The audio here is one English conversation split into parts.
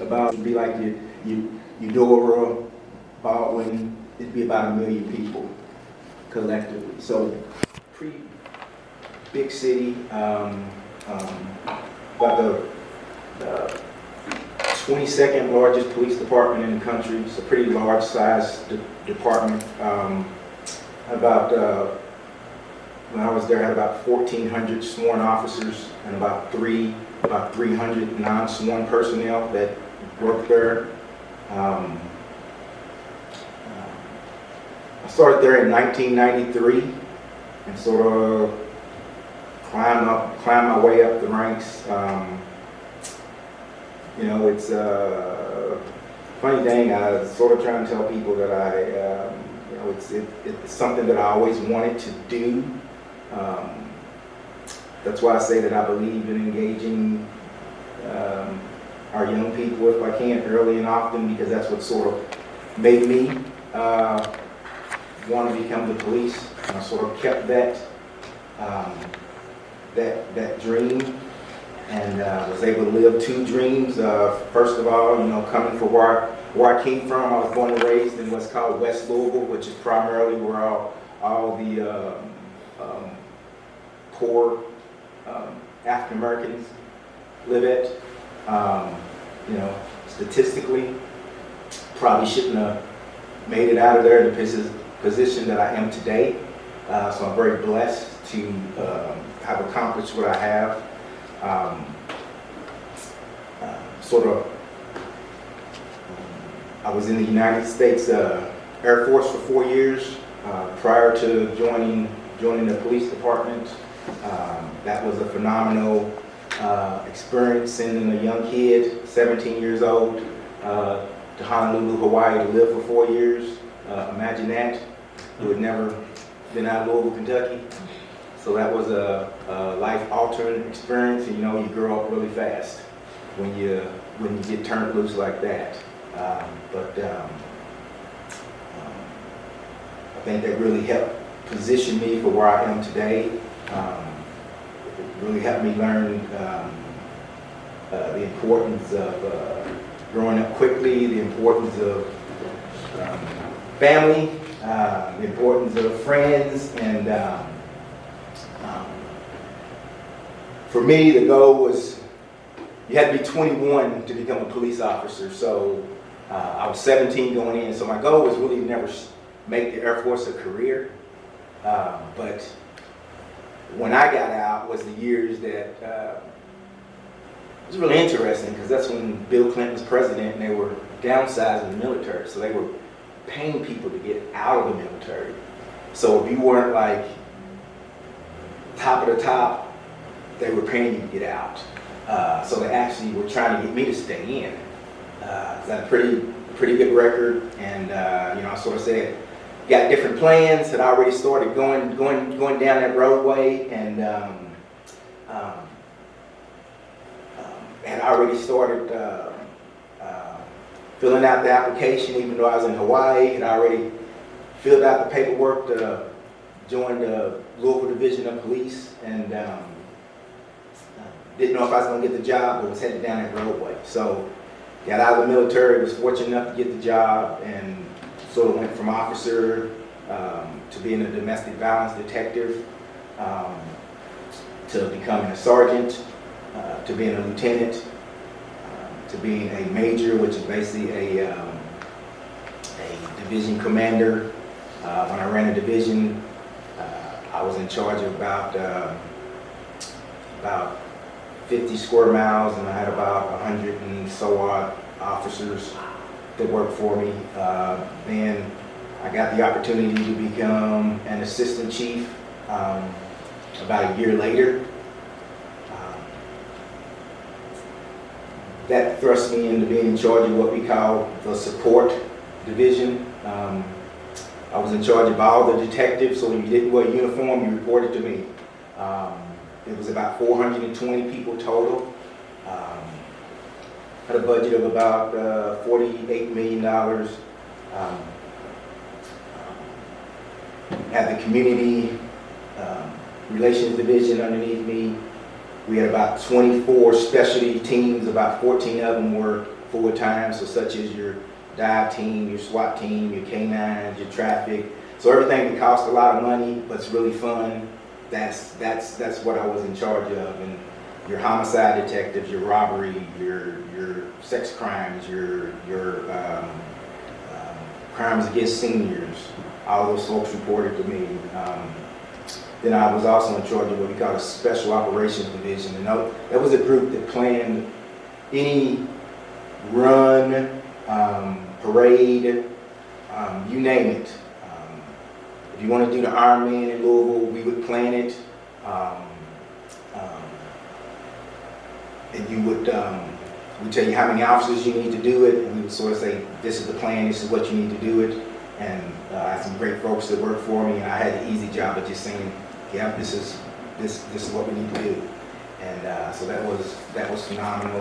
About, it'd be like Eudora, Baldwin, it'd be about 1 million people collectively. So pretty big city, about the 22nd largest police department in the country. It's a pretty large size department. When I was there, I had about 1,400 sworn officers and about 300 non-sworn personnel that worked there. I started there in 1993 and sort of climbed my way up the ranks. You know, it's a funny thing. I sort of try and tell people that you know, it's something that I always wanted to do. That's why I say that I believe in engaging our young people, if I can, early and often, because that's what sort of made me want to become the police. And I sort of kept that dream, and was able to live 2 dreams. First of all, you know, coming from where I came from, I was born and raised in what's called West Louisville, which is primarily where all the poor African Americans live at. You know, statistically, probably shouldn't have made it out of there in the position that I am today. So I'm very blessed to have accomplished what I have. I was in the United States Air Force for 4 years prior to joining the police department. That was a phenomenal experience, sending a young kid, 17 years old, to Honolulu, Hawaii to live for 4 years. Imagine that, who had never been out of Louisville, Kentucky. So that was a life-altering experience, and you know, you grow up really fast when you get turned loose like that. I think that really helped position me for where I am today. It really helped me learn the importance of growing up quickly, the importance of family, the importance of friends, and for me, the goal was you had to be 21 to become a police officer. So I was 17 going in, so my goal was really to never make the Air Force a career. But when I got out was the years that it was really interesting, because that's when Bill Clinton was president and they were downsizing the military. So they were paying people to get out of the military. So if you weren't like top of the top, they were paying you to get out. So they actually were trying to get me to stay in. I had a pretty good record, and you know, I sort of said, got different plans. Had already started going down that roadway, and had already started filling out the application, even though I was in Hawaii. Had already filled out the paperwork to join the Louisville Division of Police, and didn't know if I was going to get the job, but was headed down that roadway. So got out of the military, was fortunate enough to get the job, and sort of went from officer to being a domestic violence detective, to becoming a sergeant, to being a lieutenant, to being a major, which is basically a division commander. When I ran a division, I was in charge of about 50 square miles, and I had about 100 and so odd officers that worked for me. Then I got the opportunity to become an assistant chief about a year later. That thrust me into being in charge of what we call the support division. I was in charge of all the detectives, so when you didn't wear a uniform, you reported to me. It was about 420 people total. Had a budget of about $48 million. Had the community relations division underneath me. We had about 24 specialty teams, about 14 of them were full-time, so such as your dive team, your SWAT team, your K-9s, your traffic. So everything that costs a lot of money, but it's really fun, that's what I was in charge of. And your homicide detectives, your robbery, your sex crimes, your crimes against seniors, all those folks reported to me. Then I was also in charge of what we call a special operations division. And that was a group that planned any run, parade, you name it. If you want to do the Ironman in Louisville, we would plan it. And you would we tell you how many officers you need to do it, and we would sort of say, this is the plan, this is what you need to do it. And I had some great folks that worked for me, and I had the easy job of just saying, yeah, this is what we need to do. And so that was phenomenal.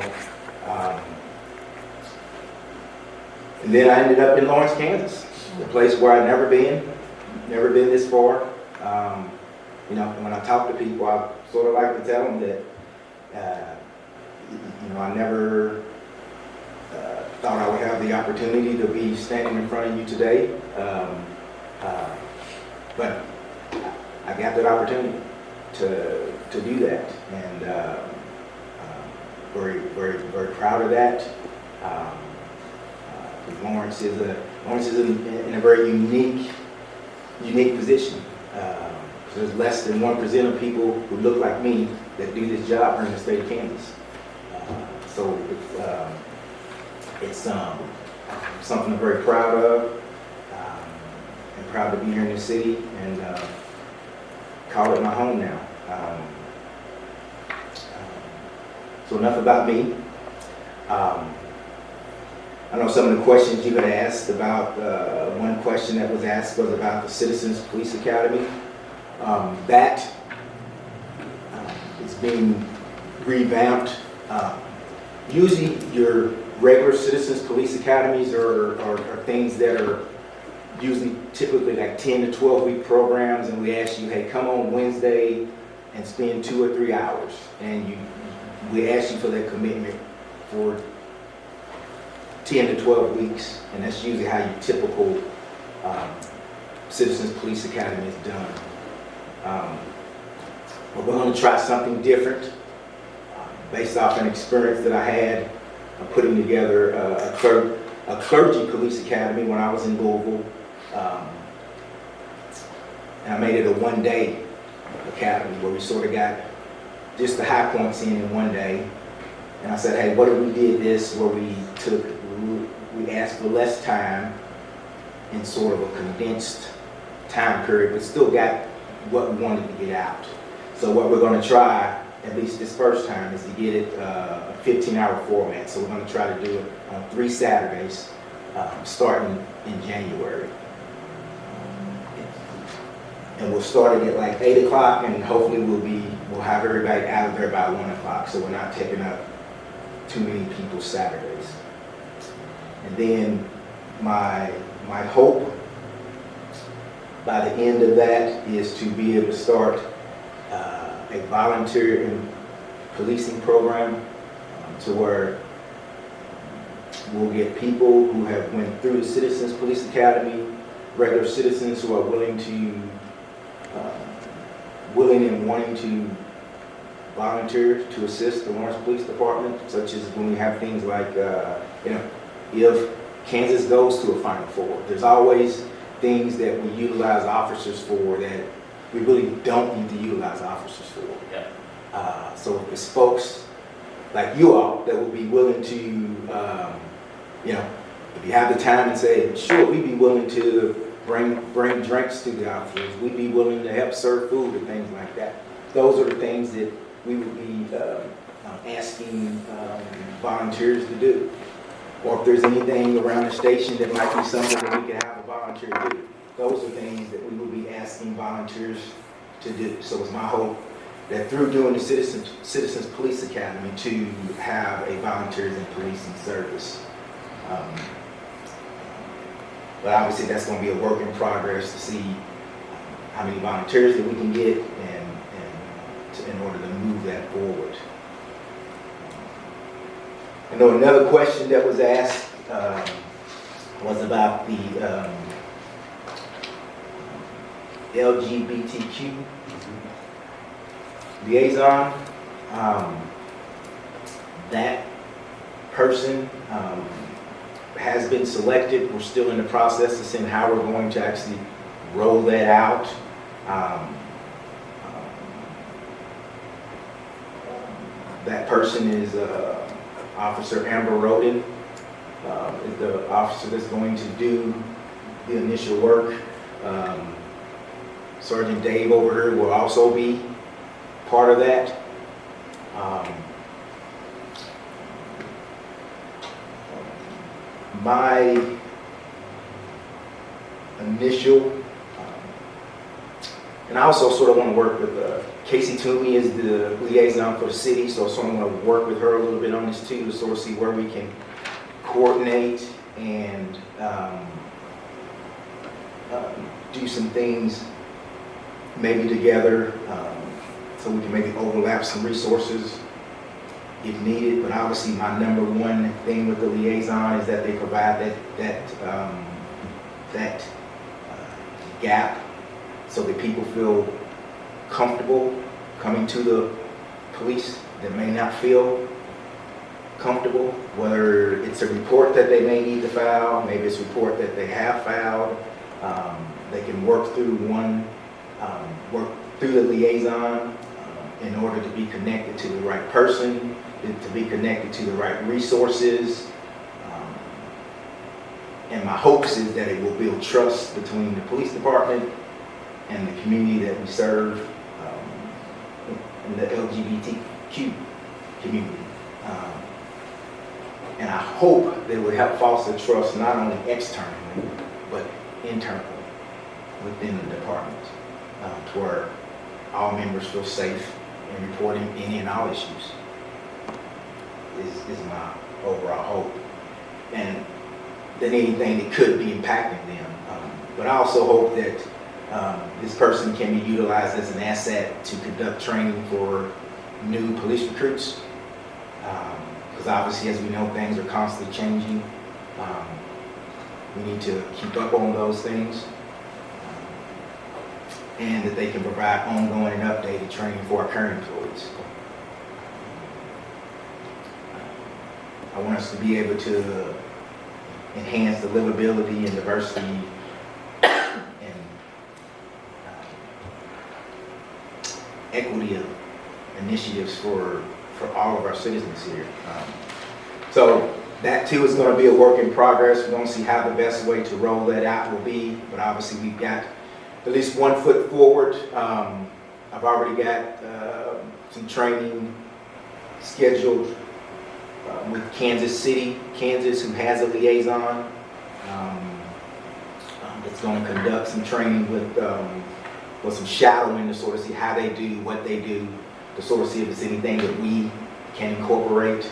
And then I ended up in Lawrence, Kansas, the place where I'd never been this far. You know, when I talk to people, I sort of like to tell them that, you know, I never thought I would have the opportunity to be standing in front of you today, but I got that opportunity to do that, and very proud of that. Lawrence is in a very unique position. There's less than 1% of people who look like me that do this job here in the state of Kansas. So it's something I'm very proud of, and proud to be here in the city, and call it my home now. So enough about me. I know some of the questions you had asked about, one question that was asked was about the Citizens Police Academy. That is being revamped. Usually your regular Citizens Police Academies are things that are usually typically like 10 to 12 week programs, and we ask you, hey, come on Wednesday and spend 2 or 3 hours. And we ask you for that commitment for 10 to 12 weeks, and that's usually how your typical Citizens Police Academy is done. But we're going to try something different based off an experience that I had putting together a clergy police academy when I was in Louisville. And I made it a one-day academy where we sort of got just the high points in one day. And I said, hey, what if we did this where we asked for less time in sort of a condensed time period, but still got what we wanted to get out. So what we're going to try, at least this first time, is to get it a 15-hour format. So we're going to try to do it on 3 Saturdays, starting in January. And we'll start it at like 8 o'clock, and hopefully we'll have everybody out of there by 1 o'clock, so we're not taking up too many people's Saturdays. And then my hope by the end of that is to be able to start a volunteer in policing program to where we'll get people who have went through the Citizens Police Academy, regular citizens who are willing and wanting to volunteer to assist the Lawrence Police Department, such as when we have things like, if Kansas goes to a Final Four, there's always things that we utilize officers for that we really don't need to utilize officers for. Yeah. So if it's folks like you all that would be willing to, if you have the time and say, sure, we'd be willing to bring drinks to the officers, we'd be willing to help serve food and things like that. Those are the things that we would be asking volunteers to do. Or if there's anything around the station that might be something that we could have a volunteer do. Those are things that we will be asking volunteers to do. So it's my hope that through doing the Citizens Police Academy to have a volunteers in policing service. But obviously that's going to be a work in progress to see how many volunteers that we can get and in order to move that forward. I know another question that was asked was about the LGBTQ liaison. That person has been selected. We're still in the process of seeing how we're going to actually roll that out. That person is Officer Amber Roden, is the officer that's going to do the initial work. Sergeant Dave over here will also be part of that. My initial, and I also sort of want to work with Casey Toomey is the liaison for the city, so I'm going to work with her a little bit on this too, to sort of see where we can coordinate and do some things maybe together, so we can maybe overlap some resources if needed. But obviously my number one thing with the liaison is that they provide that gap so that people feel comfortable coming to the police that may not feel comfortable, whether it's a report that they may need to file, maybe it's a report that they have filed. They can work through the liaison in order to be connected to the right person, to be connected to the right resources. And my hopes is that it will build trust between the police department and the community that we serve, in the LGBTQ community. And I hope that it would help foster trust not only externally, but internally within the department, to where all members feel safe in reporting any and all issues, is my overall hope. And than anything that could be impacting them. But I also hope that this person can be utilized as an asset to conduct training for new police recruits. Because obviously, as we know, things are constantly changing. We need to keep up on those things. And that they can provide ongoing and updated training for our current employees. I want us to be able to enhance the livability and diversity and equity of initiatives for all of our citizens here. So that too is going to be a work in progress. We're going to see how the best way to roll that out will be, but obviously we've got at least 1 foot forward. I've already got some training scheduled with Kansas City, Kansas, who has a liaison. It's going to conduct some training with some shadowing to sort of see how they do, what they do, to sort of see if there's anything that we can incorporate.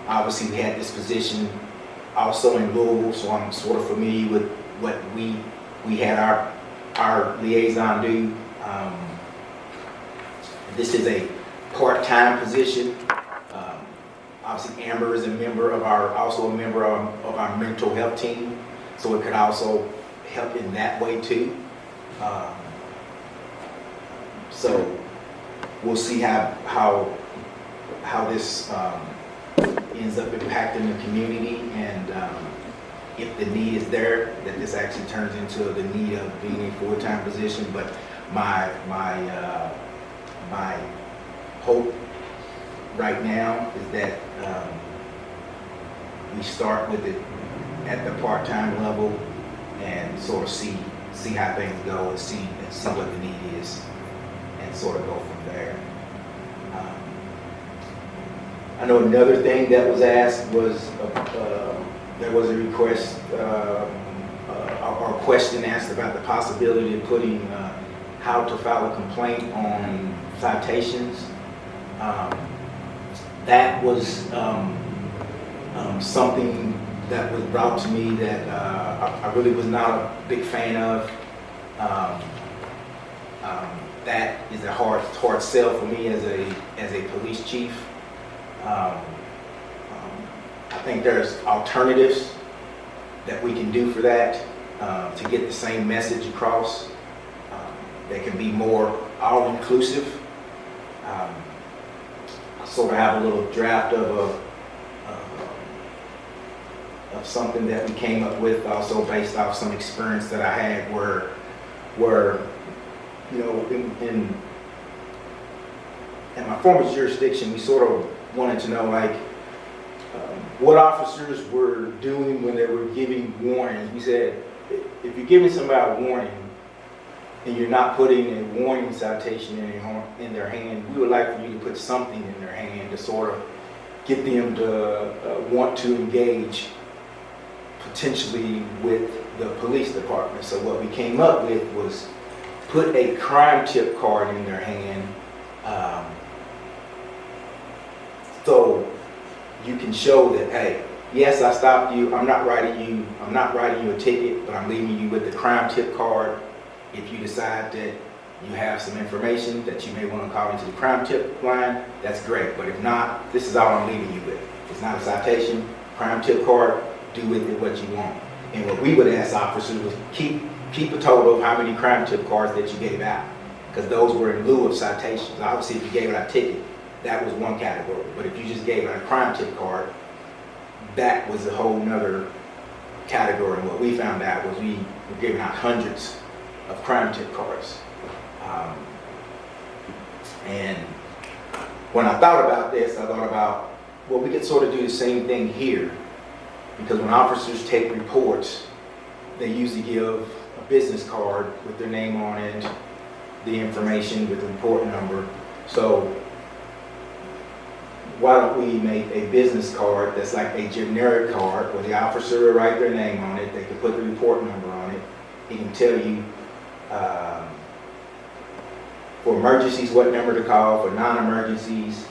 Obviously, we had this position also in Louisville, so I'm sort of familiar with what we had our liaison do. This is a part-time position. Obviously, Amber is also a member of our mental health team, so it could also help in that way too. So we'll see how this ends up impacting the community, and if the need is there, that this actually turns into the need of being a full-time position. But my hope right now is that we start with it at the part-time level and sort of see how things go and see what the need is, and sort of go from there. I know another thing that was asked was there was a request or a question asked about the possibility of putting how to file a complaint on citations. That was something that was brought to me that I really was not a big fan of. that is a hard sell for me as a police chief. I think there's alternatives that we can do for that to get the same message across. That can be more all-inclusive. I sort of have a little draft of something that we came up with, also based off some experience that I had where you know, in my former jurisdiction, we sort of wanted to know, like, what officers were doing when they were giving warnings. We said, if you're giving somebody a warning and you're not putting a warning citation in their hand, we would like for you to put something in their hand to sort of get them to want to engage potentially with the police department. So what we came up with was put a crime tip card in their hand, so you can show that, hey, yes, I stopped you. I'm not writing you a ticket, but I'm leaving you with the crime tip card. If you decide that you have some information that you may want to call into the crime tip line, that's great. But if not, this is all I'm leaving you with. It's not a citation, crime tip card. Do with it what you want. And what we would ask officers was keep a total of how many crime tip cards that you gave out, because those were in lieu of citations. Obviously, if you gave out a ticket, that was one category. But if you just gave out a crime tip card, that was a whole nother category. And what we found out was we were giving out hundreds of crime tip cards. And when I thought about this, I thought about, well, we could sort of do the same thing here, because when officers take reports, they usually give a business card with their name on it, the information with the report number. So why don't we make a business card that's like a generic card where the officer will write their name on it, they can put the report number on it, it can tell you for emergencies what number to call, for non-emergencies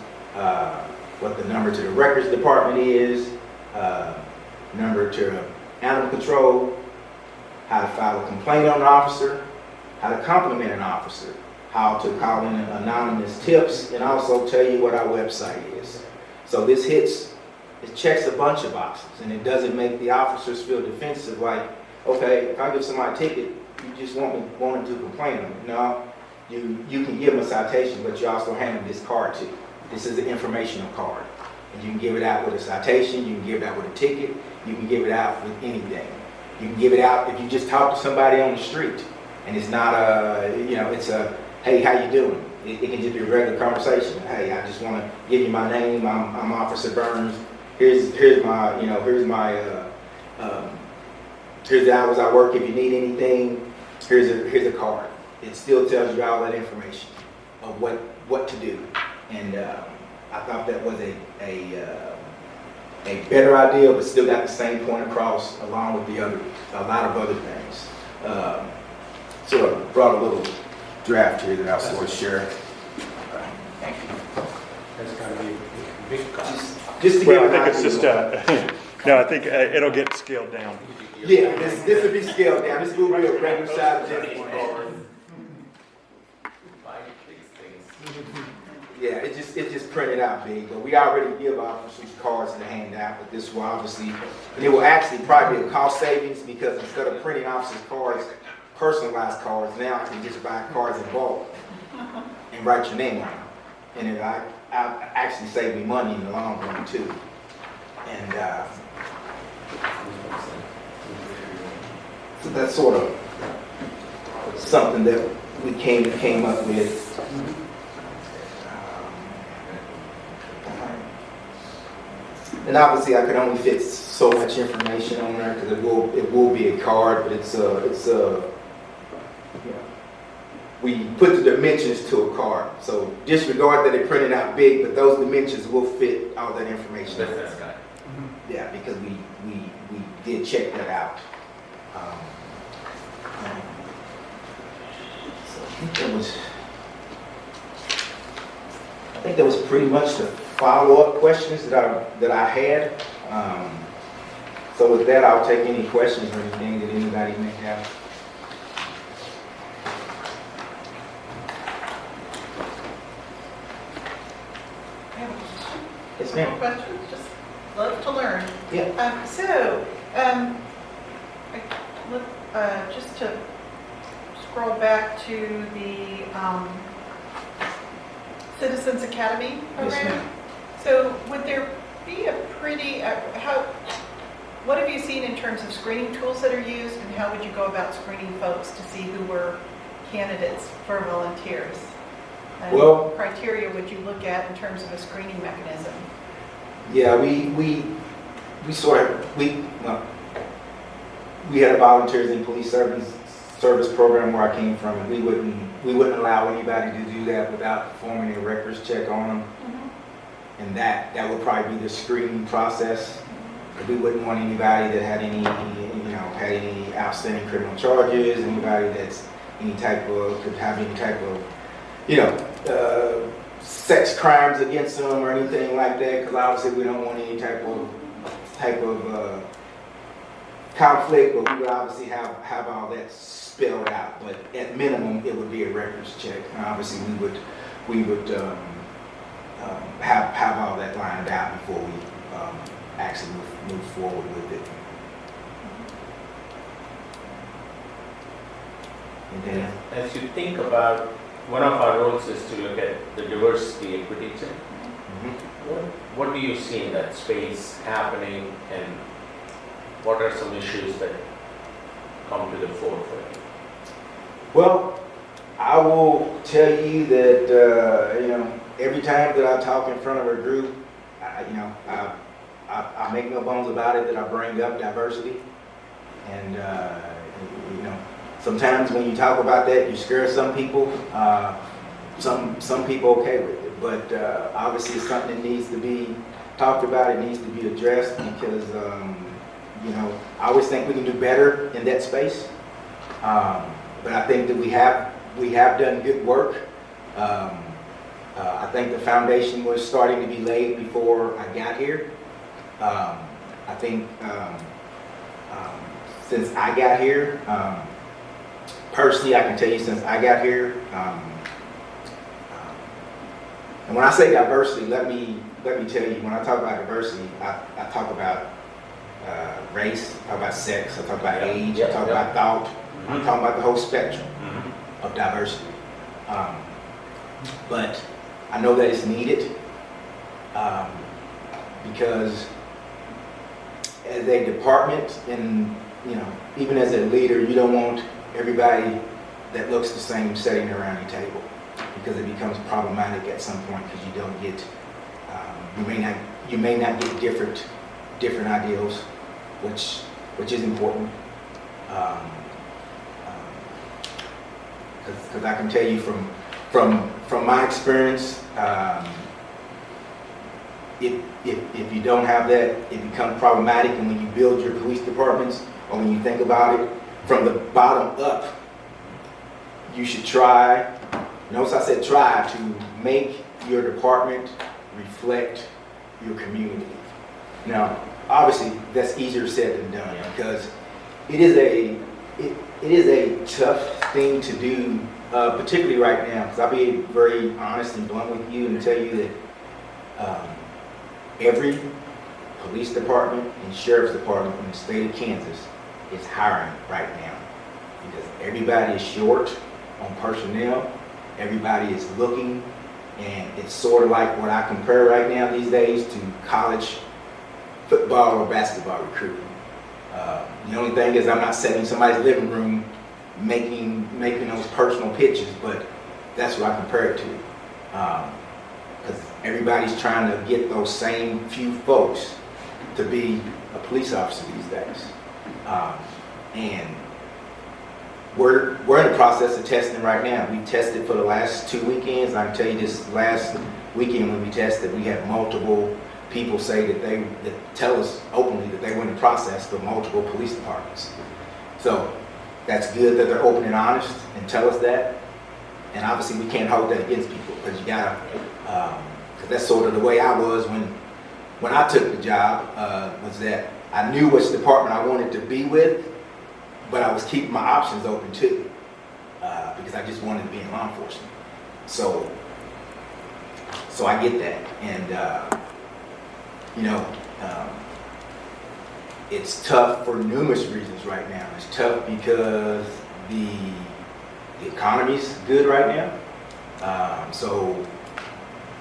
what the number to the records department is, number to animal control, how to file a complaint on an officer, how to compliment an officer, how to call in anonymous tips, and also tell you what our website is. So this it checks a bunch of boxes, and it doesn't make the officers feel defensive, like, okay, if I give somebody a ticket, you just want them to complain on it. No, you can give them a citation, but you also hand them this card too. This is an informational card. And you can give it out with a citation, you can give it out with a ticket, you can give it out with anything. You can give it out if you just talk to somebody on the street, and it's not it's a, hey, how you doing? It can just be a regular conversation. Hey, I just want to give you my name. I'm Officer Burns. Here's the hours I work. If you need anything, here's a card. It still tells you all that information of what to do. And I thought that was a better idea, but still got the same point across, along with a lot of other things. So I brought a little draft here that I'll sort of share. Thank you. That's got to be a big cost. Just to Well, I give think it's just, no, I think it'll get scaled down. Yeah, this will be scaled down. This will be a regular size business card. Yeah, it just printed out big, but we already give officers cards to hand out, but this will obviously, and it will actually probably be a cost savings, because instead of printing officers' cards, personalized cards, now I can just buy cards in bulk and write your name on them. And it actually save me money in the long run too. And so that's sort of something that we came up with. And obviously, I could only fit so much information on there, because it will be a card, but we put the dimensions to a card. So disregard that it printed out big, but those dimensions will fit all that information. That's got it. Yeah, because we did check that out. So I think that was pretty much the follow-up questions that I had. So with that, I'll take any questions or anything that anybody may have. ma'am. Simple questions, just love to learn. Yeah. Just to scroll back to the Citizens Academy Yes, program. ma'am. So would there be a pretty, what have you seen in terms of screening tools that are used, and how would you go about screening folks to see who were candidates for volunteers? And Well- what criteria would you look at in terms of a screening mechanism? Yeah, we had a volunteers in police service program where I came from, and we wouldn't allow anybody to do that without performing a records check on them. And that would probably be the screening process. We wouldn't want anybody that had any outstanding criminal charges, anybody that's could have any type of, sex crimes against them or anything like that, because obviously we don't want any type of conflict, but we would obviously have all that spelled out. But at minimum, it would be a records check, and obviously we would have all that lined out before we actually move forward with it. And then, As you think about, one of our roles is to look at the diversity equity check. What do you see in that space happening, and what are some issues that come to the fore for you? well, I will tell you that every time that I talk in front of a group, I make no bones about it that I bring up diversity, and sometimes when you talk about that, you scare some people. Some people okay with it, but obviously it's something that needs to be talked about. It needs to be addressed because I always think we can do better in that space. But I think that we have done good work. I think the foundation was starting to be laid before I got here. I think since I got here, personally, I can tell you since I got here, and when I say diversity, let me tell you, when I talk about diversity, I talk about race, I talk about sex, I talk about age, I talk about thought, I'm talking about the whole spectrum of diversity. But I know that it's needed because as a department and even as a leader, you don't want everybody that looks the same sitting around your table, because it becomes problematic at some point, because you don't get you may not get different ideals, which is important. Because I can tell you from my experience, if you don't have that, it becomes problematic. And when you build your police departments, or when you think about it from the bottom up, you should try. Notice I said try to make your department reflect your community. Now, obviously, that's easier said than done, because it is a tough thing to do, particularly right now. Because I'll be very honest and blunt with you and tell you that every police department and sheriff's department in the state of Kansas is hiring right now, because everybody is short on personnel. Everybody is looking, and it's sort of like what I compare right now these days to college football or basketball recruiting. The only thing is I'm not sitting in somebody's living room making those personal pitches, but that's what I compare it to. Because everybody's trying to get those same few folks to be a police officer these days. And we're in the process of testing right now. We tested for the last 2 weekends. I can tell you this last weekend when we tested, we had multiple people say that tell us openly that they were in the process for multiple police departments. So that's good that they're open and honest and tell us that. And obviously we can't hold that against people, because you gotta, because that's sort of the way I was when I took the job, was that I knew which department I wanted to be with, but I was keeping my options open too, because I just wanted to be in law enforcement. So I get that, and you know, it's tough for numerous reasons right now. It's tough because the economy's good right now. So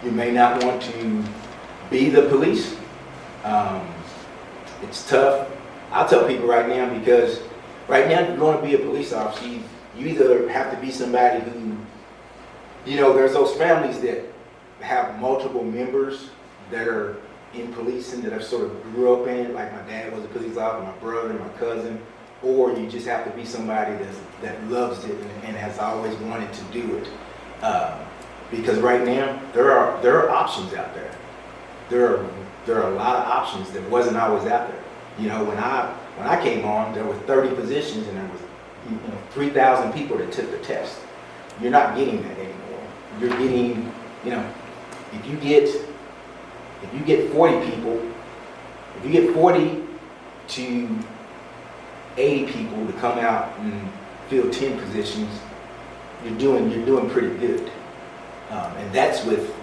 you may not want to be the police. It's tough. I'll tell people right now, because right now, if you want to be a police officer, you either have to be somebody who, you know, there's those families that have multiple members that are in policing, that have sort of grew up in it, like my dad was a police officer, my brother, my cousin, or you just have to be somebody that loves it and has always wanted to do it. Because right now, there are options out there. There are a lot of options that wasn't always out there. You know, when I came on, there were 30 positions and there was 3,000 people that took the test. You're not getting that anymore. You're getting, you know, if you get 40 people, if you get 40 to 80 people to come out and fill 10 positions, you're doing pretty good. And that's with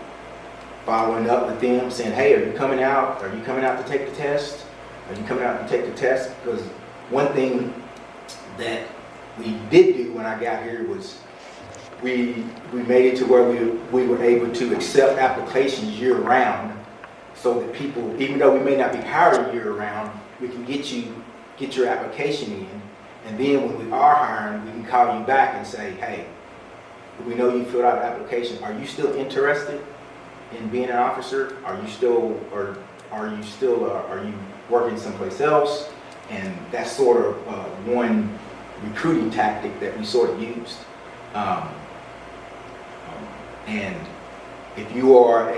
following up with them, saying, hey, are you coming out? Are you coming out to take the test? Are you coming out to take the test? Because one thing that we did do when I got here was we made it to where we were able to accept applications year round, so that people, even though we may not be hiring year round, we can get your application in, and then when we are hiring, we can call you back and say, hey, we know you filled out an application. Are you still interested in being an officer? Are you working someplace else? And that's sort of one recruiting tactic that we sort of used. And if you are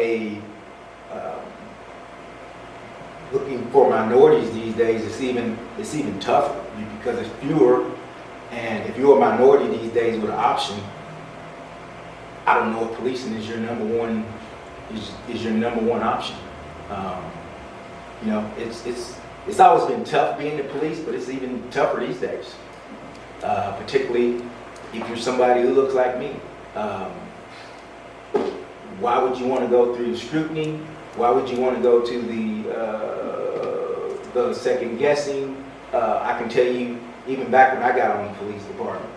looking for minorities these days, it's even tougher, because it's fewer. And if you're a minority these days with an option, I don't know if policing is your number one option. You know, it's always been tough being the police, but it's even tougher these days. Particularly if you're somebody who looks like me. Why would you want to go through the scrutiny? Why would you want to go to the second guessing? I can tell you, even back when I got on the police department,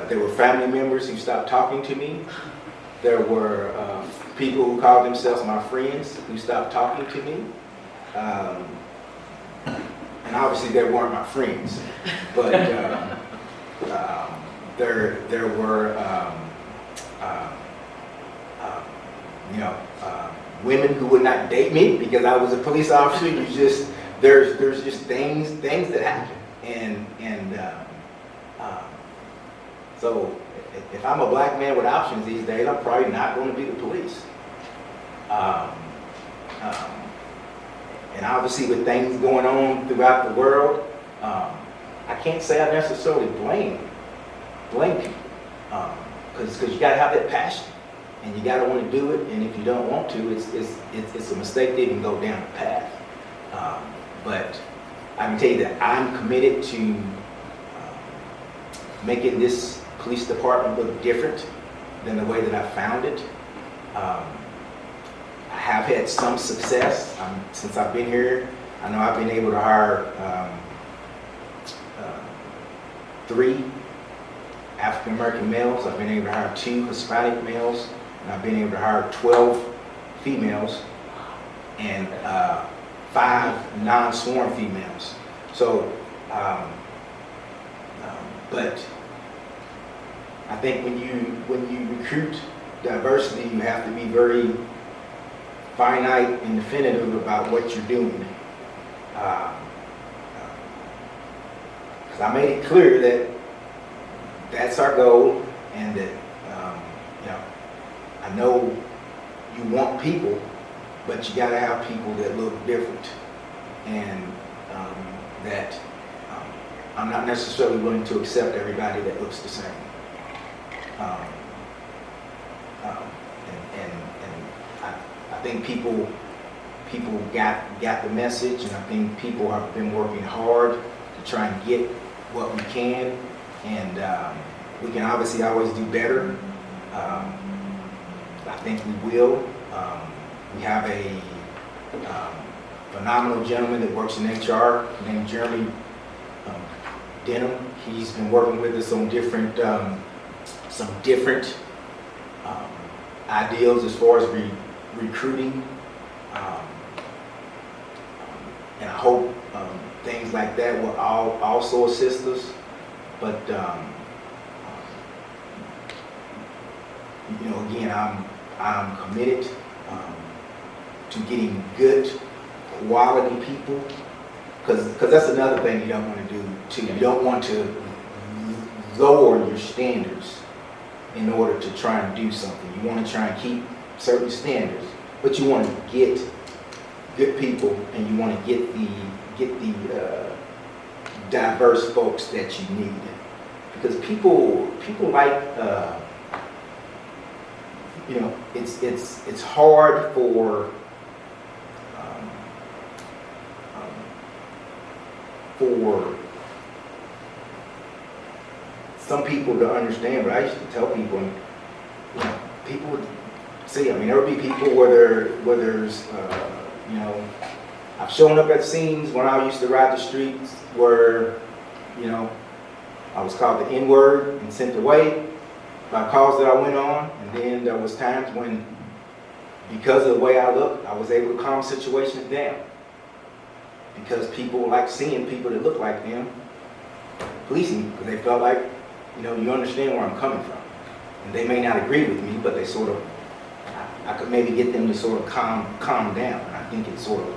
there were family members who stopped talking to me. There were people who called themselves my friends who stopped talking to me. And obviously they weren't my friends, but there were women who would not date me because I was a police officer. There's just things that happen, and so if I'm a black man with options these days, I'm probably not going to be the police. And obviously with things going on throughout the world, I can't say I necessarily blame people, because you got to have that passion, and you got to want to do it. And if you don't want to, it's a mistake to even go down the path. But I can tell you that I'm committed to making this police department look different than the way that I found it. I have had some success since I've been here. I know I've been able to hire 3 African American males. I've been able to hire 2 Hispanic males, and I've been able to hire 12 females and 5 non-sworn females. So, but I think when you recruit diversity, you have to be very finite and definitive about what you're doing. Because I made it clear that that's our goal, and that I know you want people, but you got to have people that look different, and that I'm not necessarily willing to accept everybody that looks the same. I think people got the message, and I think people have been working hard to try and get what we can, and we can obviously always do better. I think we will. We have phenomenal gentleman that works in HR named Jeremy Denham. He's been working with us on some different ideals as far as recruiting, and I hope things like that will also assist us. But again, I'm committed to getting good quality people, because that's another thing you don't want to do too. You don't want to lower your standards in order to try and do something. You want to try and keep certain standards, but you want to get good people, and you want to get the diverse folks that you need, because people like it's hard for some people to understand. But I used to tell people, people would see. I mean, there would be people where there's I've shown up at scenes when I used to ride the streets where I was called the N-word and sent away by calls that I went on, and then there was times when, because of the way I looked, I was able to calm situations down, because people like seeing people that look like them policing, because they felt like, you understand where I'm coming from, and they may not agree with me, but they sort of, I could maybe get them to sort of calm down. And I think it's sort of,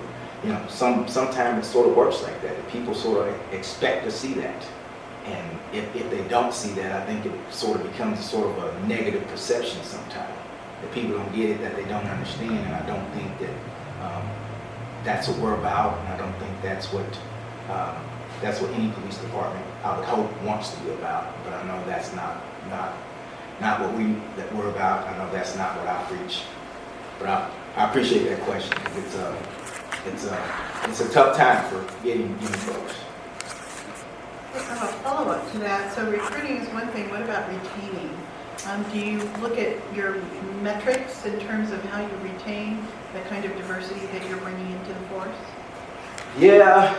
sometimes it sort of works like that. People sort of expect to see that. And if they don't see that, I think it sort of becomes sort of a negative perception sometimes. That people don't get it, that they don't understand, and I don't think that that's what we're about, and I don't think that's what any police department, I would hope, wants to be about. But I know that's not what we're about. I know that's not what I preach. But I appreciate that question. It's a tough time for getting folks. A follow-up to that. So recruiting is one thing. What about retaining? Do you look at your metrics in terms of how you retain the kind of diversity that you're bringing into the force? Yeah,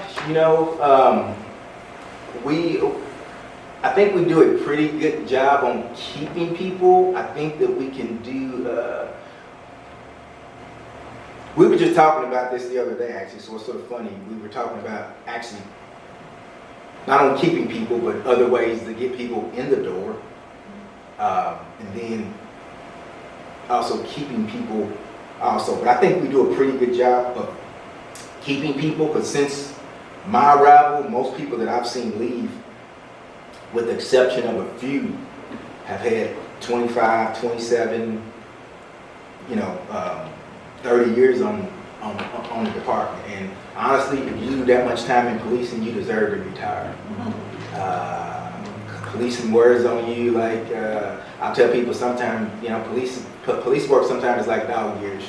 I think we do a pretty good job on keeping people. I think that we can do. We were just talking about this the other day, actually, so it's sort of funny. We were talking about actually not only keeping people, but other ways to get people in the door, and then also keeping people also. But I think we do a pretty good job of keeping people, because since my arrival, most people that I've seen leave, with the exception of a few, have had 25, 27, 30 years on the department. And honestly, if you do that much time in policing, you deserve to retire. Policing wears on you like, I tell people sometimes, police work sometimes is like dog years.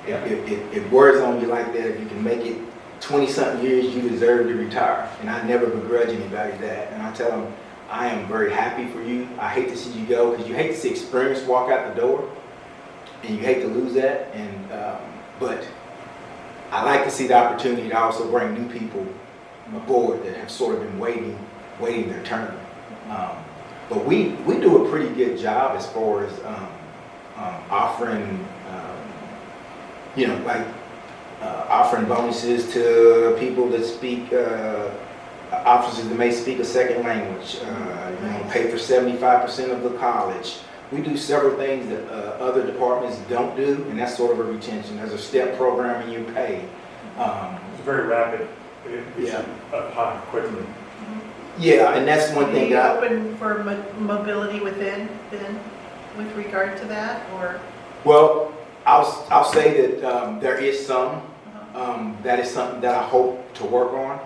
It wears on you like that. If you can make it 20-something years, you deserve to retire. And I never begrudge anybody that. And I tell them, I am very happy for you. I hate to see you go, because you hate to see experience walk out the door, and you hate to lose that. And but I like to see the opportunity to also bring new people aboard that have sort of been waiting their turn. But we do a pretty good job as far as offering, offering bonuses to people that speak, officers that may speak a second language, pay for 75% of the college. We do several things that other departments don't do, and that's sort of a retention. There's a step program in your pay. It's very rapid. It's up high quickly. Yeah, and that's one thing that Are you open for mobility within, then, with regard to that, or? Well, I'll say that there is some. That is something that I hope to work on.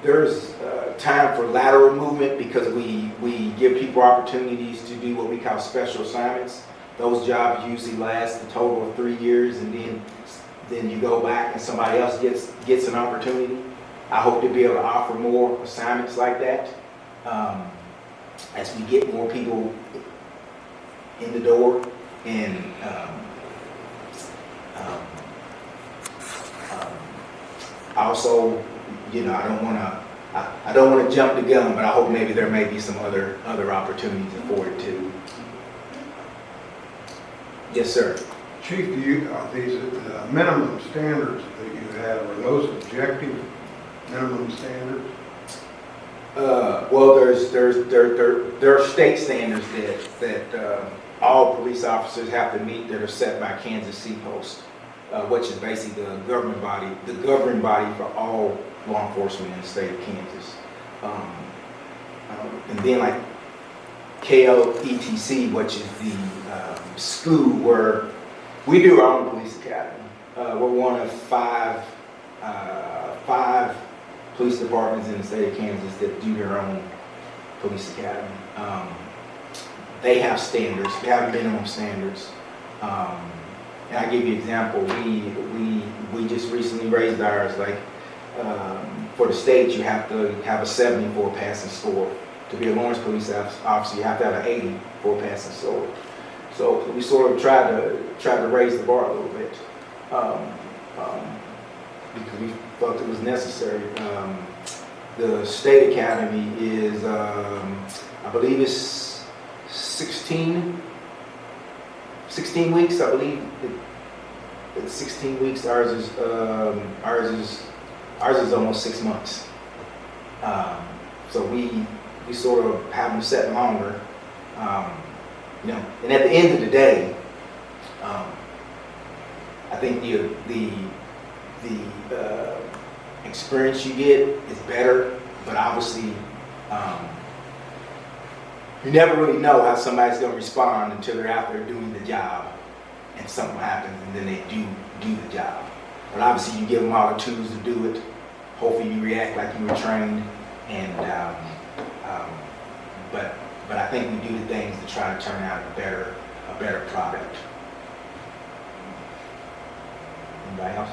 There's time for lateral movement, because we give people opportunities to do what we call special assignments. Those jobs usually last a total of 3 years, and then you go back and somebody else gets an opportunity. I hope to be able to offer more assignments like that as we get more people in the door. And also, you know, I don't want to jump the gun, but I hope maybe there may be some other opportunities afforded too. Yes, sir. Chief, these minimum standards that you have, are those objective minimum standards? Well, there are state standards that all police officers have to meet that are set by Kansas Seapost, which is basically the governing body for all law enforcement in the state of Kansas. And then like KLETC, which is the school where we do our own police academy. We're one of five police departments in the state of Kansas that do their own police academy. They have standards. They have minimum standards. And I give you an example. We just recently raised ours. Like for the state, you have to have a 74 passing score. To be a Lawrence police officer, you have to have an 80 for a passing score. So we sort of tried to raise the bar a little bit because we felt it was necessary. The state academy is, I believe, it's 16 weeks. I believe it's 16 weeks. Ours is almost 6 months. So we sort of have them set longer. You know, and at the end of the day, I think the experience you get is better, but obviously you never really know how somebody's going to respond until they're out there doing the job and something happens and then they do the job. But obviously you give them all the tools to do it. Hopefully you react like you were trained, and but I think we do the things to try to turn out a better product. Anybody else?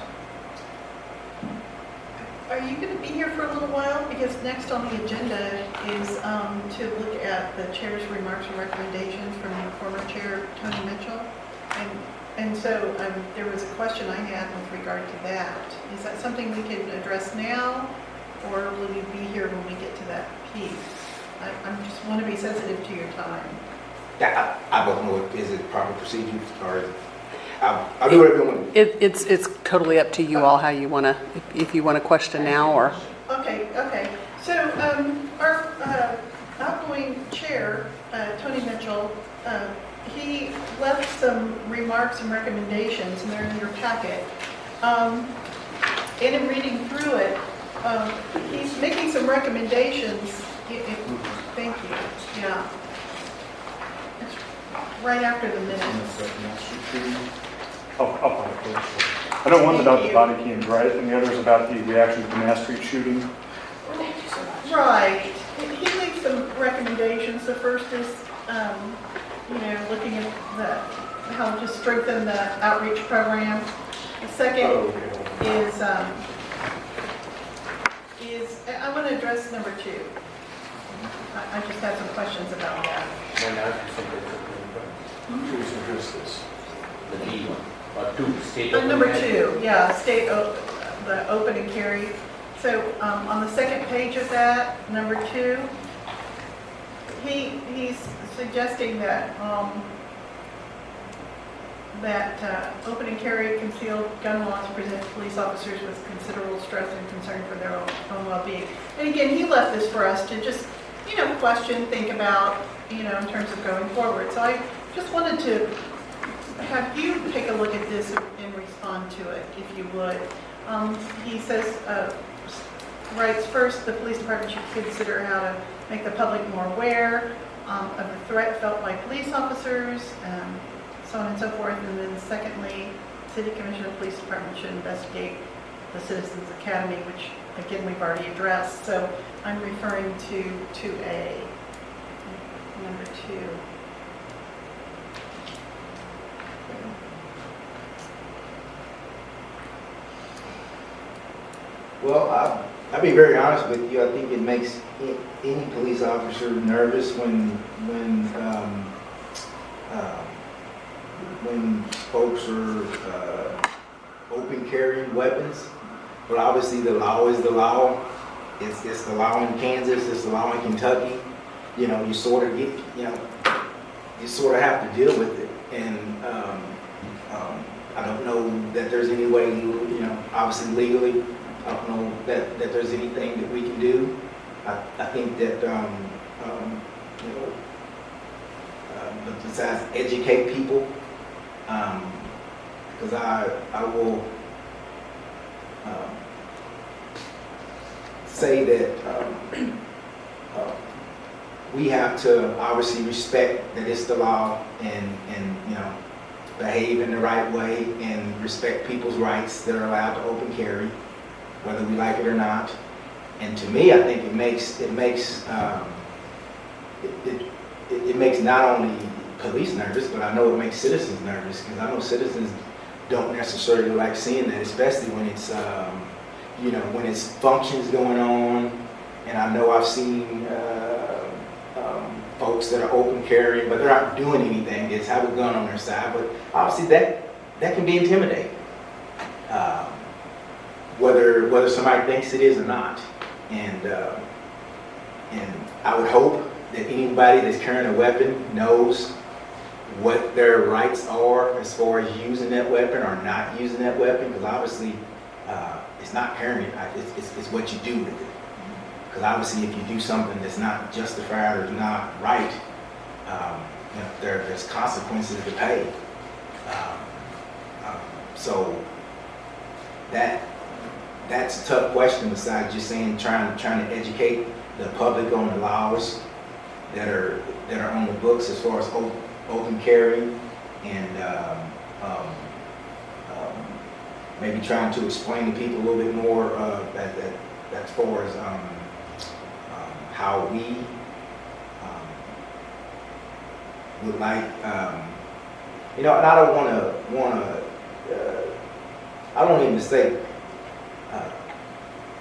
Are you going to be here for a little while? Because next on the agenda is to look at the chair's remarks and recommendations from former chair Tony Mitchell. And so there was a question I had with regard to that. Is that something we can address now, or will you be here when we get to that piece? I just want to be sensitive to your time. Yeah, I don't know. Is it proper procedure, or I'll do whatever you want. It's totally up to you all how you want to, if you want a question now or. Okay. So our outgoing chair, Tony Mitchell, he left some remarks and recommendations, and they're in your packet. And in reading through it, he's making some recommendations. Thank you. Yeah. It's right after the minutes. I'll find it first. I know one's about the body cams, right? And the other's about the reaction to the Mass Street shooting. Right. He makes some recommendations. The first is, looking at how to strengthen the outreach program. The second is I want to address number 2. I just have some questions about that. Please address this. The B one, or 2, state of Number the 2, yeah, the open and carry. So on the second page of that, number 2, he's suggesting that open and carry concealed gun laws present police officers with considerable stress and concern for their own well-being. And again, he left this for us to just, question, think about, in terms of going forward. So I just wanted to have you take a look at this and respond to it, if you would. He says, writes, first, the police department should consider how to make the public more aware of the threat felt by police officers, so on and so forth. And then secondly, City Commissioner Police Department should investigate the Citizens Academy, which again we've already addressed. So I'm referring to 2A, number 2. Well, I'll be very honest with you. I think it makes any police officer nervous when when folks are open carrying weapons, but obviously the law is the law. It's the law in Kansas, it's the law in Kentucky. You know, you sort of you sort of have to deal with it. And I don't know that there's any way, you know, obviously legally, I don't know that there's anything that we can do. I think that, you know, but besides educate people, because I will say that we have to obviously respect that it's the law and you know, behave in the right way and respect people's rights that are allowed to open carry, whether we like it or not. And to me, I think it makes not only police nervous, but I know it makes citizens nervous, because I know citizens don't necessarily like seeing that, especially when it's you know, when it's functions going on. And I know I've seen folks that are open carrying, but they're not doing anything. They just have a gun on their side. But obviously that can be intimidating, whether somebody thinks it is or not. And I would hope that anybody that's carrying a weapon knows what their rights are as far as using that weapon or not using that weapon, because obviously it's not carrying it, it's what you do with it. Because obviously if you do something that's not justified or not right, you know, there's consequences to pay. So that's a tough question, besides just saying trying to educate the public on the laws that are on the books as far as open carry, and maybe trying to explain to people a little bit more as far as how we would like, you know, and I don't want to I don't even say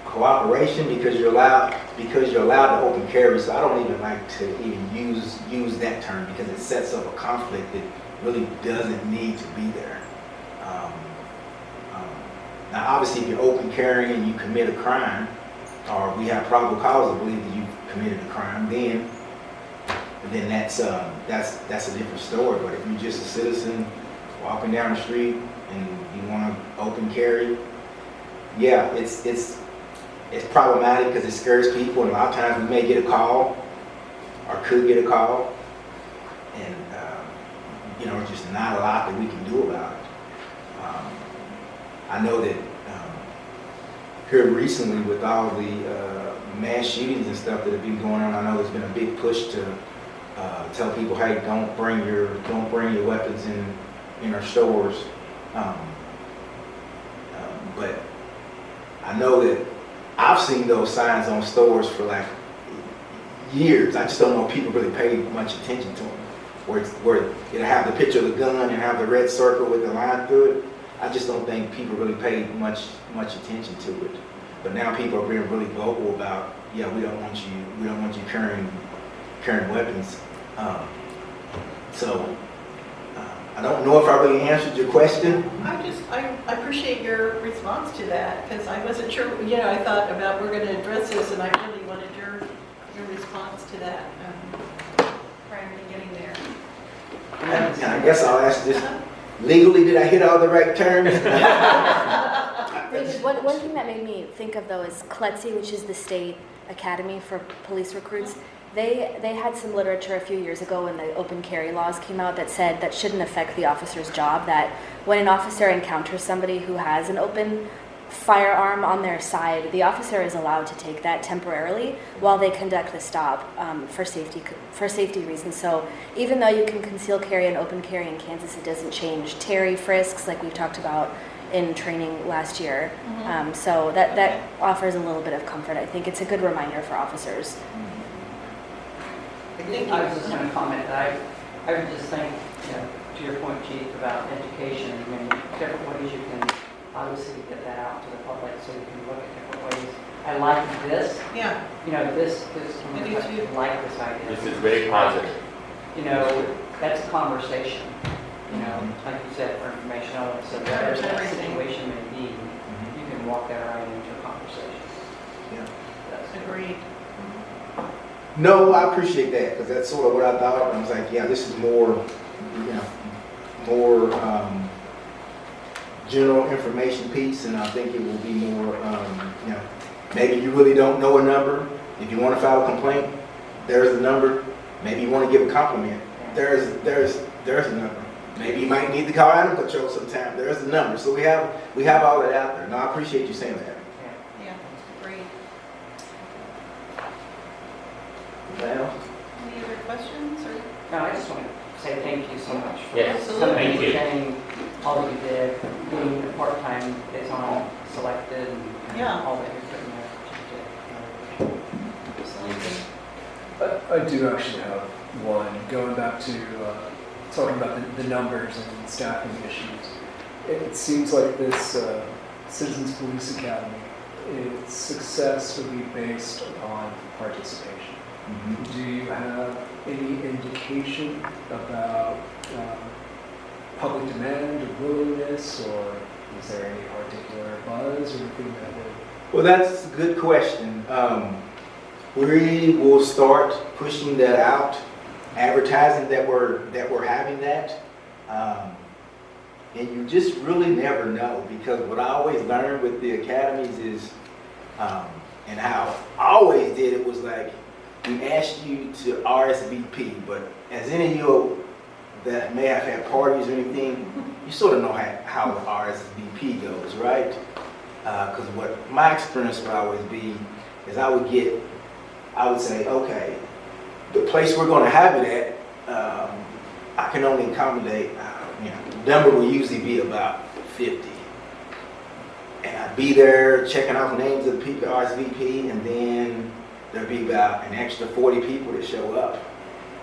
cooperation, because you're allowed to open carry. So I don't even like to even use that term, because it sets up a conflict that really doesn't need to be there. Now obviously if you're open carrying and you commit a crime, or we have probable cause to believe that you've committed a crime, then that's a different story. But if you're just a citizen walking down the street and you want to open carry, yeah, it's problematic, because it scares people, and a lot of times we may get a call or could get a call, and you know, there's just not a lot that we can do about it. I know that here recently, with all the mass shootings and stuff that have been going on, I know there's been a big push to tell people, hey, don't bring your weapons in our stores. But I know that I've seen those signs on stores for like years. I just don't know if people really pay much attention to them. Where it'll have the picture of the gun and have the red circle with the line through it. I just don't think people really pay much attention to it. But now people are being really vocal about, yeah, we don't want you carrying weapons. So I don't know if I really answered your question. I appreciate your response to that, because I wasn't sure, you know, I thought about, we're going to address this, and I really wanted your response to that prior to getting there. And I guess I'll ask this, legally, did I hit all the right terms? One thing that made me think of, though, is CLETC, which is the state academy for police recruits. They had some literature a few years ago when the open carry laws came out that said that shouldn't affect the officer's job, that when an officer encounters somebody who has an open firearm on their side, the officer is allowed to take that temporarily while they conduct the stop for safety reasons. So even though you can conceal carry and open carry in Kansas, it doesn't change Terry frisks like we've talked about in training last year. So that offers a little bit of comfort. I think it's a good reminder for officers. I was just going to comment that I would just think, you know, to your point, Chief, about education, I mean, different ways you can obviously get that out to the public so you can look at different ways. I like this. Yeah. You know, this I do too. I like this idea. This is very positive. You know, that's a conversation. you know, like you said, for informational, so whatever that situation may be, you can walk that right into a conversation. Yeah. That's Agreed. No, I appreciate that, because that's sort of what I thought. I was like, yeah, this is more, you know, more general information piece, and I think it will be more, you know, maybe you really don't know a number. If you want to file a complaint, there's a number. Maybe you want to give a compliment. There's a number. Maybe you might need to call Animal Control sometime. There's a number. So we have all that out there. No, I appreciate you saying that. Yeah, agreed. Well, Any other questions or? No, I just want to say thank you so much for Yes, coming thank you. presenting all that you did, being a part-time liaison selected, and Yeah. all that you're putting there. Absolutely. I do actually have one, going back to talking about the numbers and staffing issues. It seems like this Citizens Police Academy, its success would be based upon participation. Do you have any indication about public demand or willingness, or is there any particular buzz or anything that would? well, that's a good question. We will start pushing that out, advertising that we're having that. And you just really never know, because what I always learned with the academies is, and how I always did it was like, we asked you to RSVP, but as any of you that may have had parties or anything, you sort of know how the RSVP goes, right? Because what my experience would always be is I would say, okay, the place we're going to have it at, I can only accommodate, the number will usually be about 50. And I'd be there checking off names of the people RSVP, and then there'd be about an extra 40 people that show up.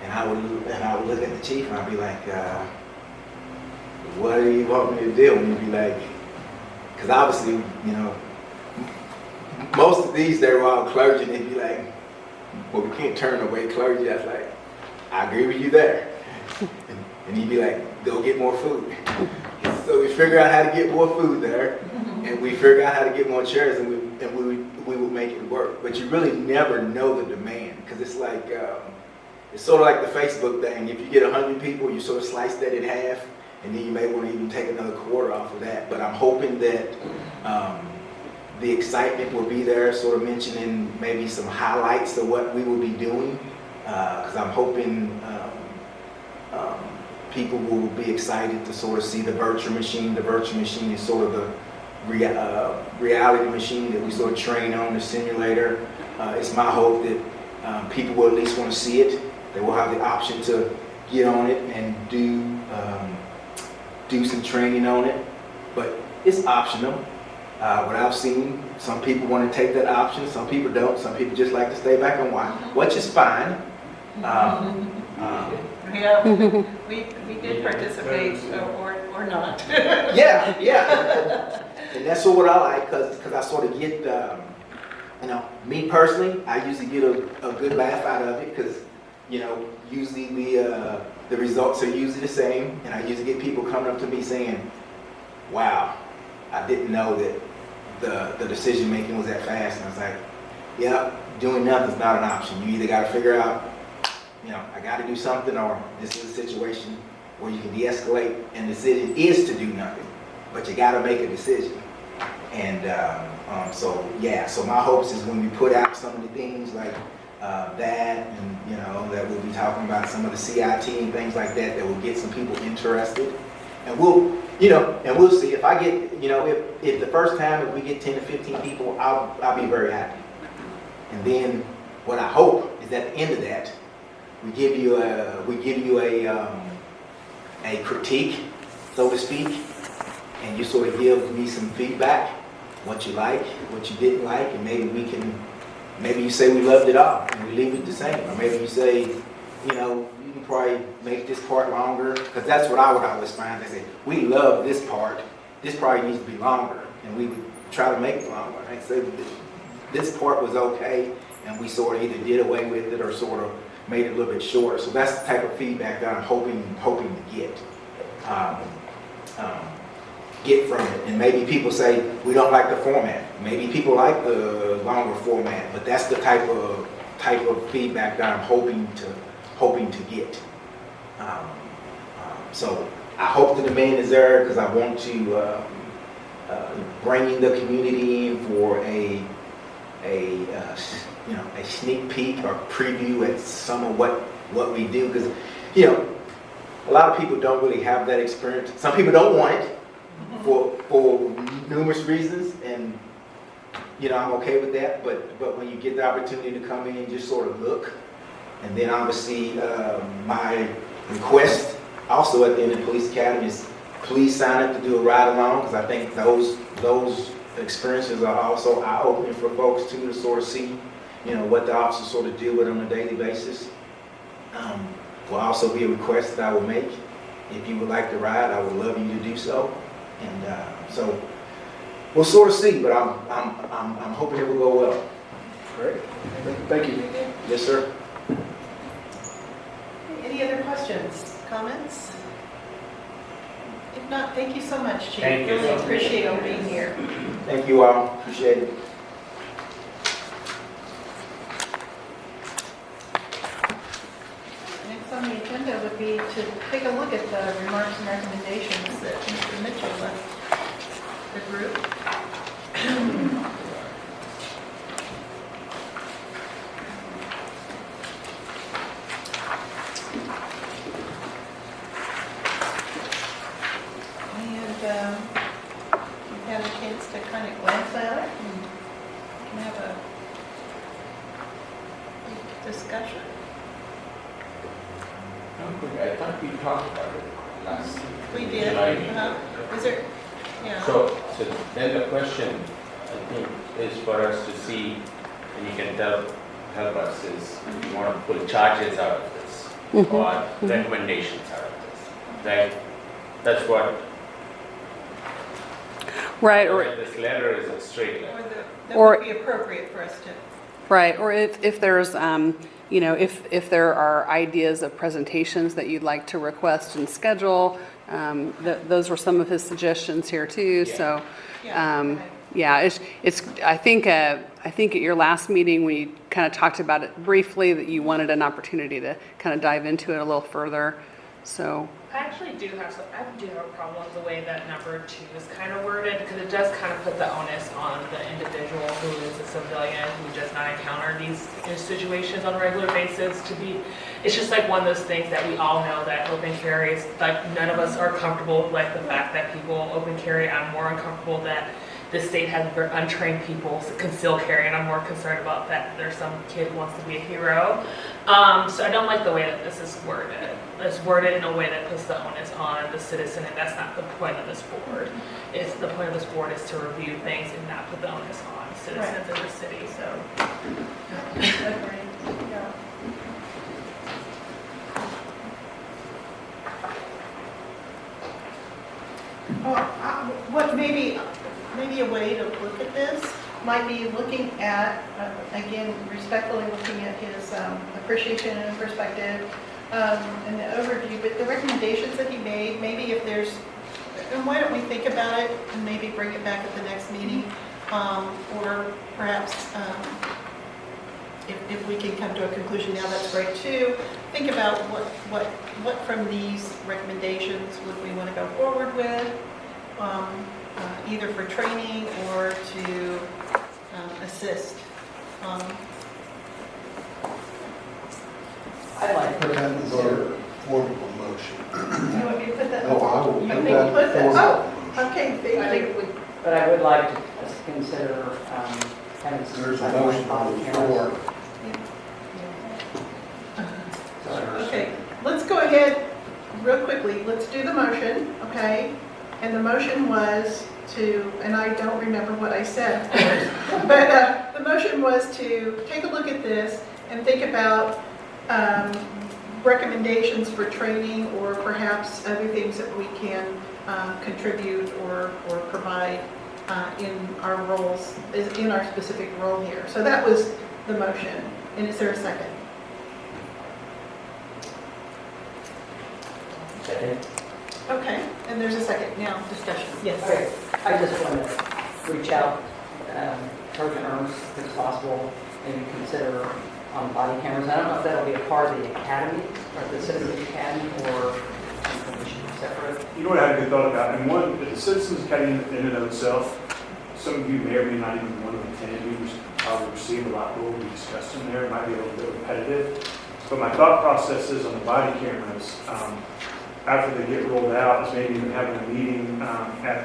And I would look at the chief and I'd be like, what do you want me to do? And he'd be like, because obviously, most of these, they were all clergy, and they'd be like, well, we can't turn away clergy. I was like, I agree with you there. And he'd be like, go get more food. So we figure out how to get more food there, and we figure out how to get more chairs, and we would make it work. But you really never know the demand, because it's like, it's sort of like the Facebook thing. If you get 100 people, you sort of slice that in half, and then you may want to even take another quarter off of that. But I'm hoping that the excitement will be there, sort of mentioning maybe some highlights of what we will be doing, because I'm hoping people will be excited to sort of see the virtual machine. The virtual machine is sort of the reality machine that we sort of train on, the simulator. It's my hope that people will at least want to see it. They will have the option to get on it and do some training on it, but it's optional. What I've seen, some people want to take that option, some people don't. Some people just like to stay back and watch, which is fine. Yeah, we did participate or not. Yeah. And that's what I like, because I sort of get, me personally, I usually get a good laugh out of it, because, usually the results are usually the same, and I usually get people coming up to me saying, wow, I didn't know that the decision making was that fast. And I was like, yeah, doing nothing's not an option. You either got to figure out, I got to do something, or this is a situation where you can de-escalate, and the decision is to do nothing, but you got to make a decision. And so my hopes is when we put out some of the things like that, and that we'll be talking about some of the CIT and things like that, that will get some people interested. And we'll see. If I get, if the first time if we get 10 to 15 people, I'll be very happy. And then what I hope is at the end of that, we give you a critique, so to speak, and you sort of give me some feedback, what you like, what you didn't like, and maybe you say we loved it all and we leave it the same, or maybe you say, you can probably make this part longer, because that's what I would always find. They say, we love this part probably needs to be longer, and we would try to make it longer. I'd say this part was okay, and we sort of either did away with it or sort of made it a little bit shorter. So that's the type of feedback that I'm hoping to get. um, get from it. And maybe people say, we don't like the format. Maybe people like the longer format, but that's the type of feedback that I'm hoping to get. So I hope the demand is there because I want to bring the community in for a sneak peek or preview at some of what we do, because a lot of people don't really have that experience. Some people don't want it for numerous reasons, and I'm okay with that. But when you get the opportunity to come in and just sort of look, and then obviously my request also at the end of the police academy is please sign up to do a ride along, because I think those experiences are also eye-opening for folks too, to sort of see what the officers sort of deal with on a daily basis. Will also be a request that I will make. If you would like to ride, I would love you to do so. And so we'll sort of see, but I'm hoping it will go well. Great. Thank you. Yes, sir. Any other questions, comments? If not, thank you so much, Chief. Thank you Really so much. appreciate you being here. Thank you all. Appreciate it. Next on the agenda would be to take a look at the remarks and recommendations that Mr. Mitchell left the group. And you've had a chance to kind of glance at it and can have a discussion. I thought we talked about it last. We did. July meeting. Is there, yeah. So then the question, I think, is for us to see, and you can help us, is you want to pull charges out of this or recommendations out of this, right? That's what. Right, or This letter is a straight letter. That Or- would be appropriate for us to. right, or if there's if there are ideas of presentations that you'd like to request and schedule, those were some of his suggestions here too. Yeah. So, Yeah, okay. yeah, it's I think at your last meeting we kind of talked about it briefly, that you wanted an opportunity to kind of dive into it a little further. So, I actually do have a problem with the way that number 2 is kind of worded, because it does kind of put the onus on the individual who is a civilian who does not encounter these situations on a regular basis to be. It's just like one of those things that we all know that open carry is like, none of us are comfortable with, like the fact that people open carry. I'm more uncomfortable that the state has untrained people conceal carry, and I'm more concerned about that there's some kid who wants to be a hero. So I don't like the way that this is worded. It's worded in a way that puts the onus on the citizen, and that's not the point of this board. It's the point of this board is to review things and not put the onus on citizens in the city. So. Yeah. What maybe a way to look at this might be looking at, again, respectfully looking at his appreciation and perspective and the overview, but the recommendations that he made, maybe if there's, and why don't we think about it and maybe bring it back at the next meeting, or perhaps if we can come to a conclusion now, that's great too. Think about what from these recommendations would we want to go forward with, either for training or to assist. I'd like to Put that in the form of a motion. You want me to put that? No, I will You put think that in put the that- form oh, of a motion. Okay, thank you. But I would like to consider having some. There's a motion on the floor. Okay, let's go ahead real quickly. Let's do the motion, okay? And the motion was to, and I don't remember what I said, of course, but the motion was to take a look at this and think about recommendations for training or perhaps other things that we can contribute or provide in our roles, in our specific role here. So that was the motion. And is there a second? Second. Okay. there's a second, now discussion, yes. Okay, I just want to reach out, Sergeant Ernst, if it's possible, maybe consider on body cameras. I don't know if that'll be a part of the academy, or the Citizens Academy, or something we should be separate. You know what I had a good thought about, and one, the Citizens Academy in and of itself, some of you may or may not even want to attend. We probably receive a lot more we discussed in there. It might be a little bit repetitive. But my thought process is on the body cameras, after they get rolled out, is maybe even having a meeting at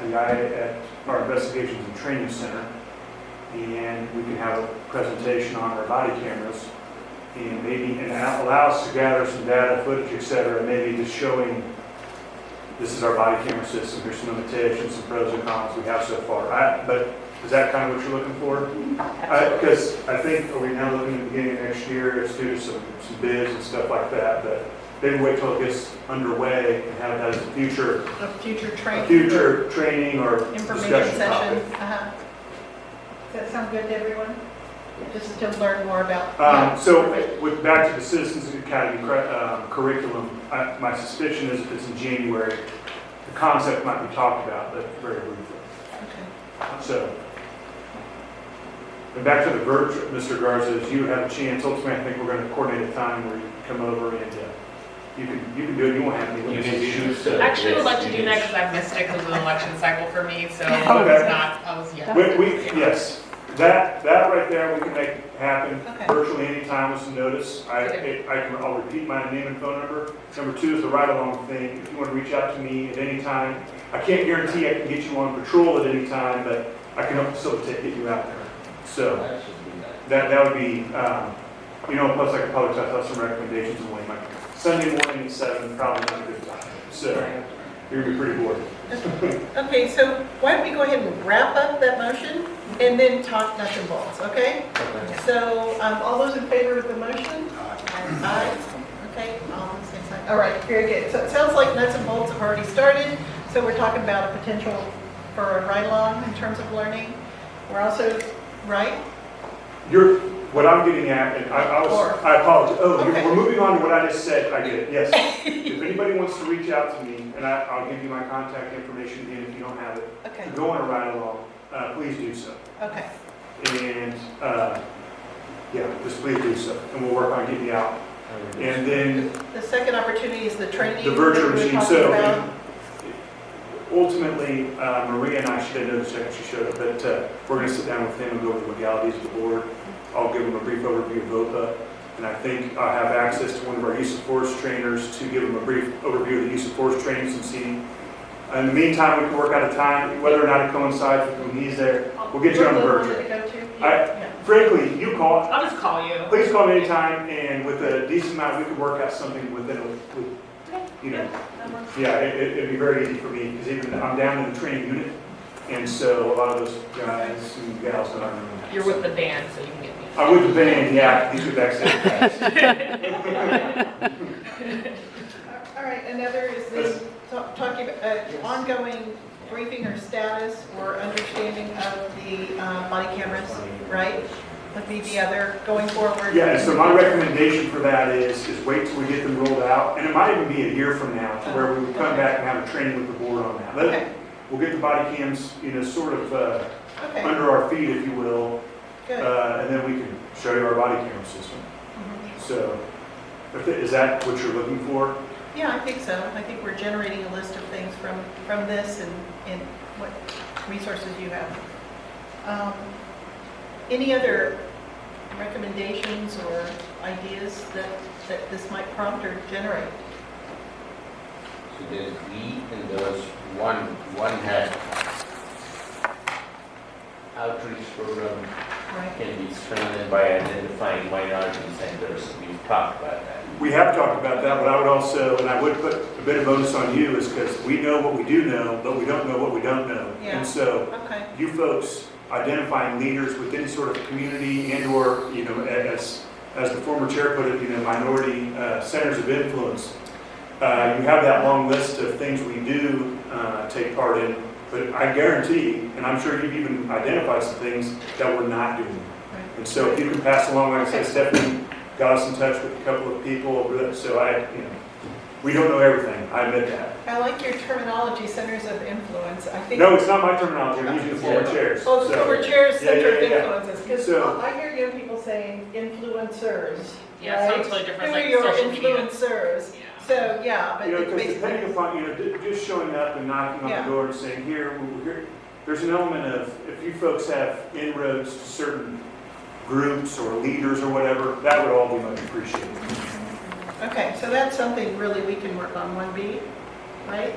our Investigations and Training Center, and we can have a presentation on our body cameras, and maybe allow us to gather some data, footage, etc. Maybe just showing this is our body camera system. Here's some limitations, some pros and cons we have so far. But is that kind of what you're looking for? Because I think, are we now looking at the beginning of next year, let's do some bids and stuff like that, but maybe wait till it gets underway and have that as a future training or Information discussion session. topic. Does that sound good to everyone? Just to learn more about. So with back to the Citizens Academy curriculum, my suspicion is if it's in January, the concept might be talked about, but very briefly. Okay. So, and back to the virtual, Mr. Garza, if you have a chance, ultimately I think we're going to coordinate a time where you come over and you can do it. You won't have any You can limitations. choose. Actually, I would like to do that because I've missed it because of the election cycle for me, so Okay. yeah. Yes, that right there, we can make happen Okay. virtually anytime with some notice. I'll repeat my name and phone number. Number 2 is the ride-along thing. If you want to reach out to me at any time, I can't guarantee I can get you on patrol at any time, but I can help facilitate getting you out there. So that would be, plus I could probably toss some recommendations away. Like Sunday morning at 7, probably not a good time. So you're going to be pretty bored. Okay, so why don't we go ahead and wrap up that motion and then talk nuts and bolts, okay? So, all those in favor of the motion? Aye. Okay, all on the same side. All right, very good. So it sounds like nuts and bolts have already started. So we're talking about a potential for a ride-along in terms of learning. We're also, right? What I'm getting at, and I apologize. Okay. We're moving on to what I just said. I get it, yes. If anybody wants to reach out to me, and I'll give you my contact information again if you don't have it, Okay, to go on a ride-along, please do so. okay. And, just please do so. And we'll work on getting you out. And then The second opportunity is the training. the virtual that we were machine. talking So about. ultimately, Maria and I should have noticed that she showed up, but we're going to sit down with him and go over the legalities of the board. I'll give him a brief overview of VOPA, and I think I'll have access to one of our use of force trainers to give him a brief overview of the use of force training and seeing. In the meantime, we can work out a time, whether or not it coincides with when he's there. We'll get you on the virtual. To go to? Yeah. Frankly, you call. I'll just call you. Please call me anytime, and with a decent amount, we can work out something within That works. Yeah, it'd be very easy for me, because even I'm down in the training unit, and so a lot of those guys and gals that I'm. You're with the band, so you can get me. I'm with the band, yeah, these are the exact guys. All right, another is the talking about ongoing briefing or status or understanding of the body cameras, right? Would be the other going forward. Yeah, so my recommendation for that is wait till we get them rolled out, and it might even be a year from now, to where we would come back and have a training with the board on that. Okay, We'll get the body cams, sort of okay, under our feet, if you will, good. and then we can show you our body camera system. Mhm. So, is that what you're looking for? Yeah, I think so. I think we're generating a list of things from this and what resources you have. Any other recommendations or ideas that this might prompt or generate? So there's we and there was one had outreach program Right. can be strengthened by identifying minority centers. We've talked about that. We have talked about that, but I would also, and I would put a bit of bonus on you, is because we know what we do know, but we don't know what we don't know. Yeah. And so, Okay, you folks identifying leaders with any sort of community and or, as the former chair put it, minority centers of influence. You have that long list of things we do take part in, but I guarantee, and I'm sure you've even identified some things that we're not doing. right. And so if you can pass along, like I said, Stephanie got us in touch with a couple of people, so We don't know everything, I admit that. I like your terminology, centers of influence. I think. No, it's not my terminology, I'm using the former chairs. Oh, the So- former chair's Yeah, center of yeah, yeah. influences, because So- I hear young people saying influencers, Yeah, it right? sounds totally different, Who like are your social media. influencers? Yeah. So, yeah, but You know, it's because depending basically, upon, just showing up and knocking on Yeah. the door and saying, here, there's an element of, if you folks have inroads to certain groups or leaders or whatever, that would all be much appreciated. okay, so that's something really we can work on, 1B, right?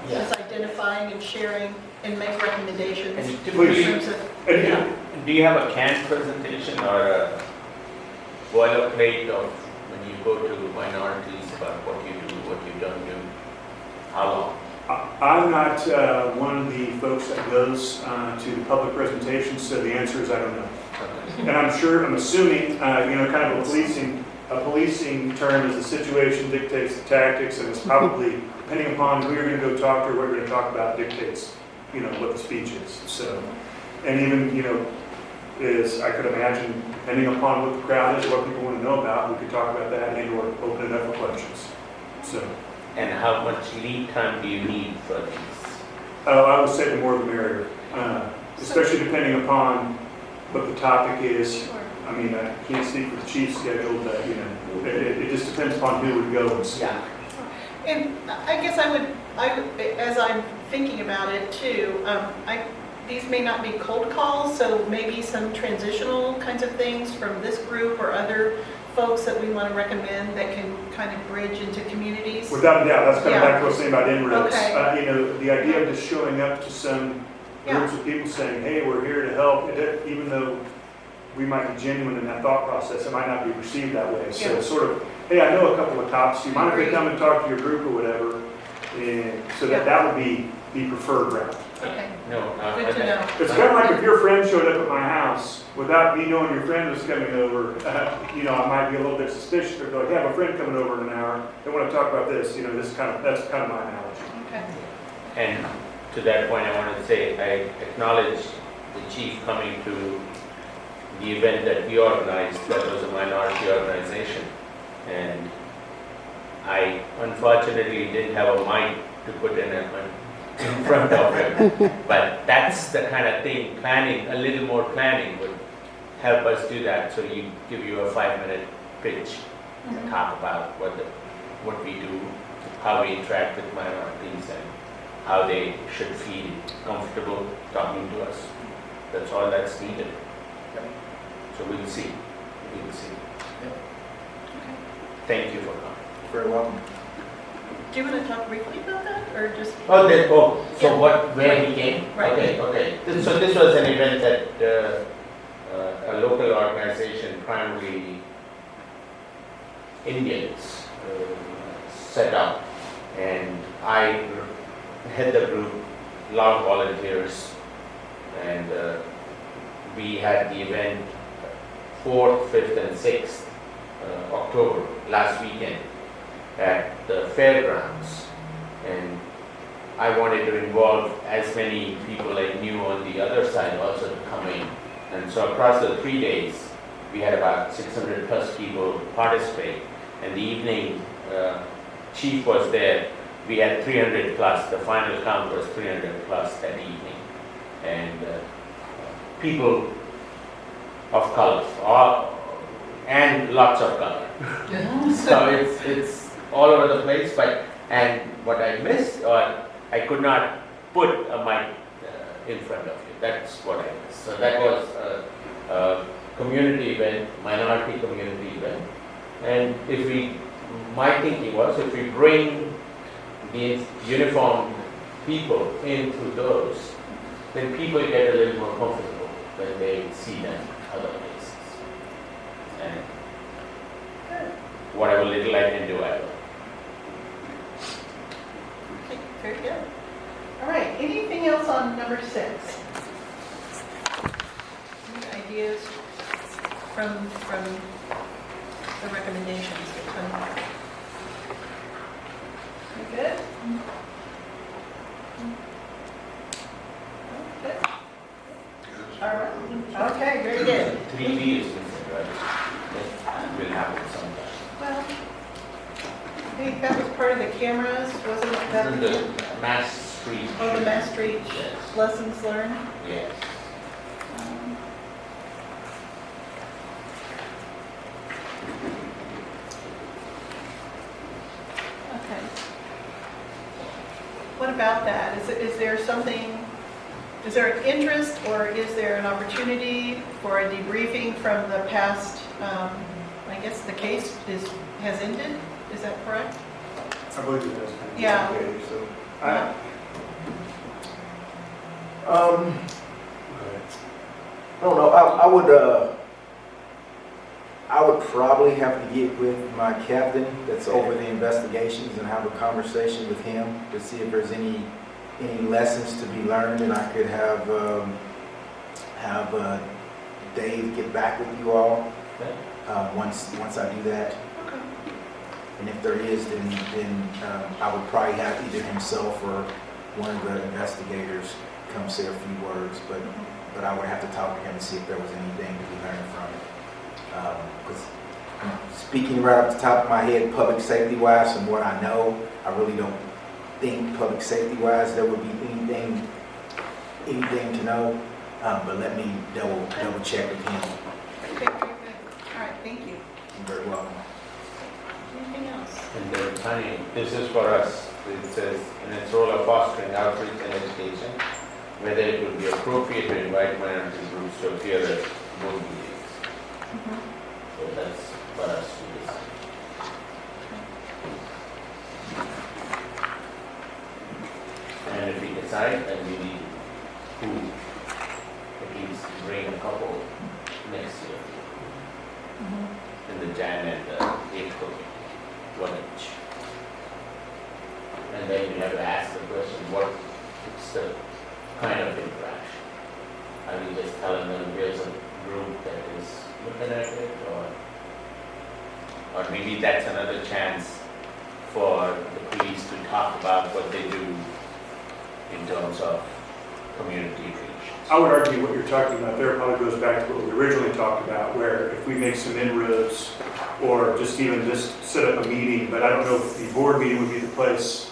Just identifying and sharing and make recommendations And in typically, terms of, And, yeah. do you have a canned presentation or a boilerplate of when you go to minorities about what you do, what you don't do? How long? I'm not one of the folks that goes to the public presentations, so the answer is I don't know. Okay. And I'm assuming, kind of a policing term is the situation dictates the tactics, and it's probably, depending upon who you're going to go talk to or what you're going to talk about, dictates, what the speech is. So, and even, is, I could imagine, depending upon what the crowd is, what people want to know about, we could talk about that and or open it up for questions. So, And how much lead time do you need for these? I would say the more the merrier, especially depending upon what the topic is. Sure. I mean, I can't speak for the chief's schedule, but, it just depends upon who would go and speak. Yeah. And I guess as I'm thinking about it too, these may not be cold calls, so maybe some transitional kinds of things from this group or other folks that we want to recommend that can kind of bridge into communities. Without a doubt, that's kind of Yeah. back to what I was saying about inroads. Okay. The idea of just showing up to some groups of people saying, hey, we're here to help, even though we might be genuine in that thought process, it might not be perceived that way. So Yeah. it's sort of, hey, I know a couple of cops, do you mind if they come and talk to your group or whatever? And so that would be the preferred route. Okay, No. good to know. It's kind of like if your friend showed up at my house without me knowing your friend was coming over, I might be a little bit suspicious. They're like, yeah, I have a friend coming over in an hour. They want to talk about this. That's kind of my analogy. Okay. And to that point, I want to say, I acknowledge the chief coming to the event that we organized, that was a minority organization. And I unfortunately didn't have a mic to put in front of him. But that's the kind of thing, planning, a little more planning would help us do that. So give you a 5-minute pitch, Mhm. talk about what we do, how we interact with minorities, and how they should feel comfortable talking to us. That's all that's needed. So we'll see. Thank you for coming. Very welcome. Do you want to talk briefly about that, or just? So Yeah. where he came? Right. Okay. So this was an event that a local organization, primarily Indians, set up, and I head the group, a lot of volunteers, and we had the event 4th, 5th, and 6th October, last weekend, at the fairgrounds. And I wanted to involve as many people I knew on the other side also to come in. And so across the 3 days, we had about 600 plus people participate. And the evening, chief was there. We had 300 plus. The final count was 300 plus that evening. And people of color, and lots of color. So it's all over the place. And what I missed, or I could not put a mic in front of you. That's what I missed. So that was a community event, minority community event. And my thinking was, if we bring these uniformed people in through those, then people get a little more comfortable when they see them other places. And whatever little I can do, I will. Okay, very good. All right, anything else on number 6? Any ideas from the recommendations that come up? You good? Good. All right, okay, very good. 3D is missing, right? That will happen sometime. Well, think that was part of the cameras, wasn't that? Isn't the Mass Street? Oh, the Mass Street Yes. lessons learned? Yes. Um, Okay. What about that? Is there something, is there an interest or is there an opportunity for a debriefing from the past? I guess the case has ended, is that correct? I believe it is. Yeah. Okay, so, Yeah. I don't know, I would probably have to get with my captain that's over the investigations and have a conversation with him to see if there's any lessons to be learned, and I could have Dave get back with you all once I do that. Okay. And if there is, then I would probably have either himself or one of the investigators come say a few words, but I would have to talk to him and see if there was anything to be learned from it. Because speaking right off the top of my head, public safety wise, from what I know, I really don't think public safety wise there would be anything to know. But let me double check with him. Okay, very good. All right, thank you. You're very welcome. Anything else? And the timing, this is for us. It says, in its role of fostering outreach and education, whether it would be appropriate to invite minority groups to appear at board meetings. So that's for us to decide. And if we decide, then we need to at least bring a couple next year in the Jan and the April, one each. And then you have to ask the question, what's the kind of interaction? Are we just telling them there's a group that is looking at it, or maybe that's another chance for the police to talk about what they do in terms of community reach. I would argue what you're talking about there probably goes back to what we originally talked about, where if we make some inroads or just set up a meeting, but I don't know if the board meeting would be the place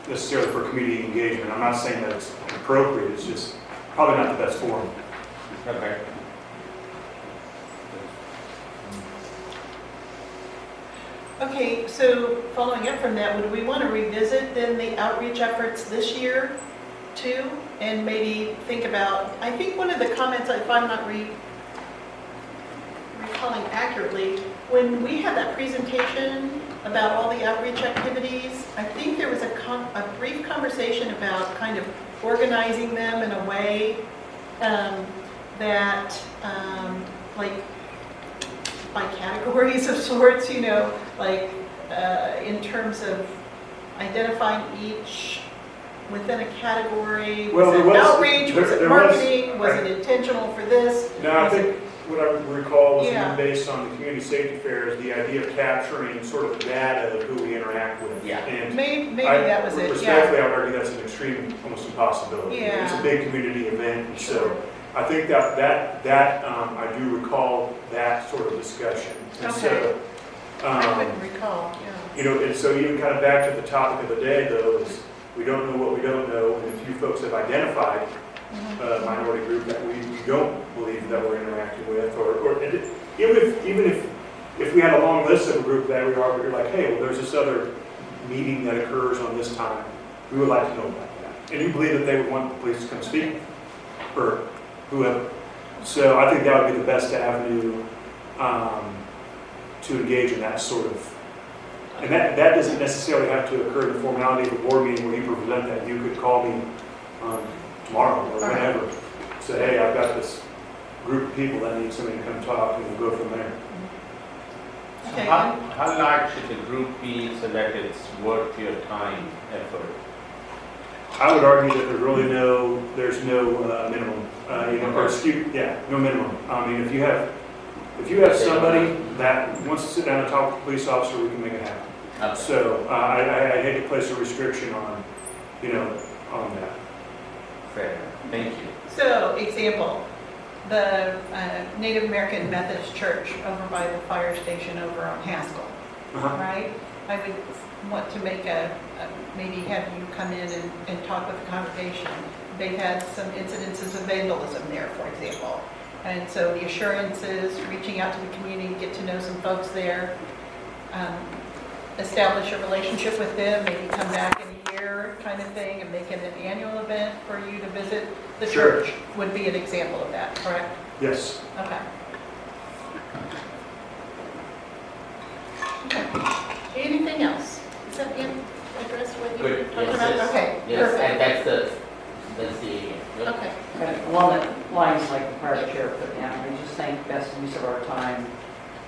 necessarily for community engagement. I'm not saying that it's appropriate, it's just probably not the best forum. Okay. Okay, so following up from that, would we want to revisit then the outreach efforts this year too? And maybe think about, I think one of the comments, if I'm not recalling accurately, when we had that presentation about all the outreach activities, I think there was a brief conversation about kind of organizing them in a way that, like, by categories of sorts, you know, like in terms of identifying each within a category. Was Well, it there was- outreach? Was it there was- marketing? Was it intentional for this? No, I Was think what I recall was Yeah. based on the community safety fairs, the idea of capturing sort of data of who we interact with. Yeah. And Maybe that was it, yeah. respectfully, I would argue that's an extreme, almost impossibility. Yeah. It's a big community event, and Sure. so I think that I do recall that sort of discussion. And Okay. so, I couldn't recall, yeah. you know, and so even kind of back to the topic of the day, though, is we don't know what we don't know, and if you folks have identified a minority group that we don't believe that we're interacting with, or even if we had a long list of a group that we're like, hey, well, there's this other meeting that occurs on this time, we would like to know about that. And you believe that they would want the police to come speak, or whoever. So I think that would be the best avenue to engage in that sort of. And that doesn't necessarily have to occur in the formality of a board meeting where you present that. You could call me tomorrow or whenever. Say, hey, I've got this group of people that need somebody to come talk, and we'll go from there. So Okay. how large should the group be so that it's worth your time, effort? I would argue that there's no minimum, no minimum. I mean, if you have somebody that wants to sit down and talk to the police officer, we can make it happen. Okay. So I hate to place a restriction on that. Fair. Thank you. So, example, the Native American Methodist Church over by the fire station over on Haskell, Uh-huh. right? I would want to make maybe have you come in and talk with the congregation. They've had some incidences of vandalism there, for example. And so the assurances, reaching out to the community, get to know some folks there, establish a relationship with them, maybe come back in a year kind of thing, and make it an annual event for you to visit the Sure. church would be an example of that, correct? Yes. Okay. Okay. Anything else? Is that address what you were Good, talking yes, about? yes. Okay, Yes, perfect. and that's the area. Good. Okay. But along the lines like the prior chair put down, I just think best use of our time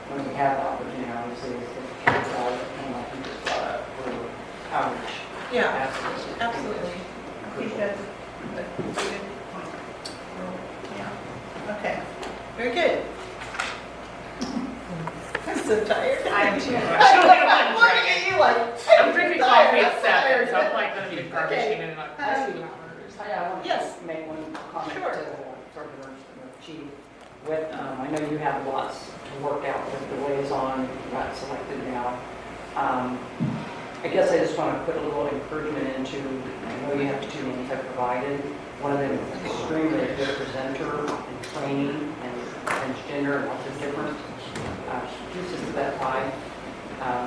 when we have the opportunity, obviously, is to kids out and like you just brought up for outreach. Yeah, Absolutely. absolutely. I think that's a good point. Yeah. Okay. Very good. I'm so tired. I am too. I'm looking at you like, I'm drinking tired, coffee I'm at 7, tired. so I'm like gonna be garbage Okay. in about Um, 2 hours. I want to Yes. just make one comment Sure. to sort of the chief. With, I know you have lots to work out with the liaison you got selected now. I guess I just want to put a little encouragement into, I know you have 2 names I've provided. One of them is extremely good presenter and training and transgender and lots of different pieces of that pie.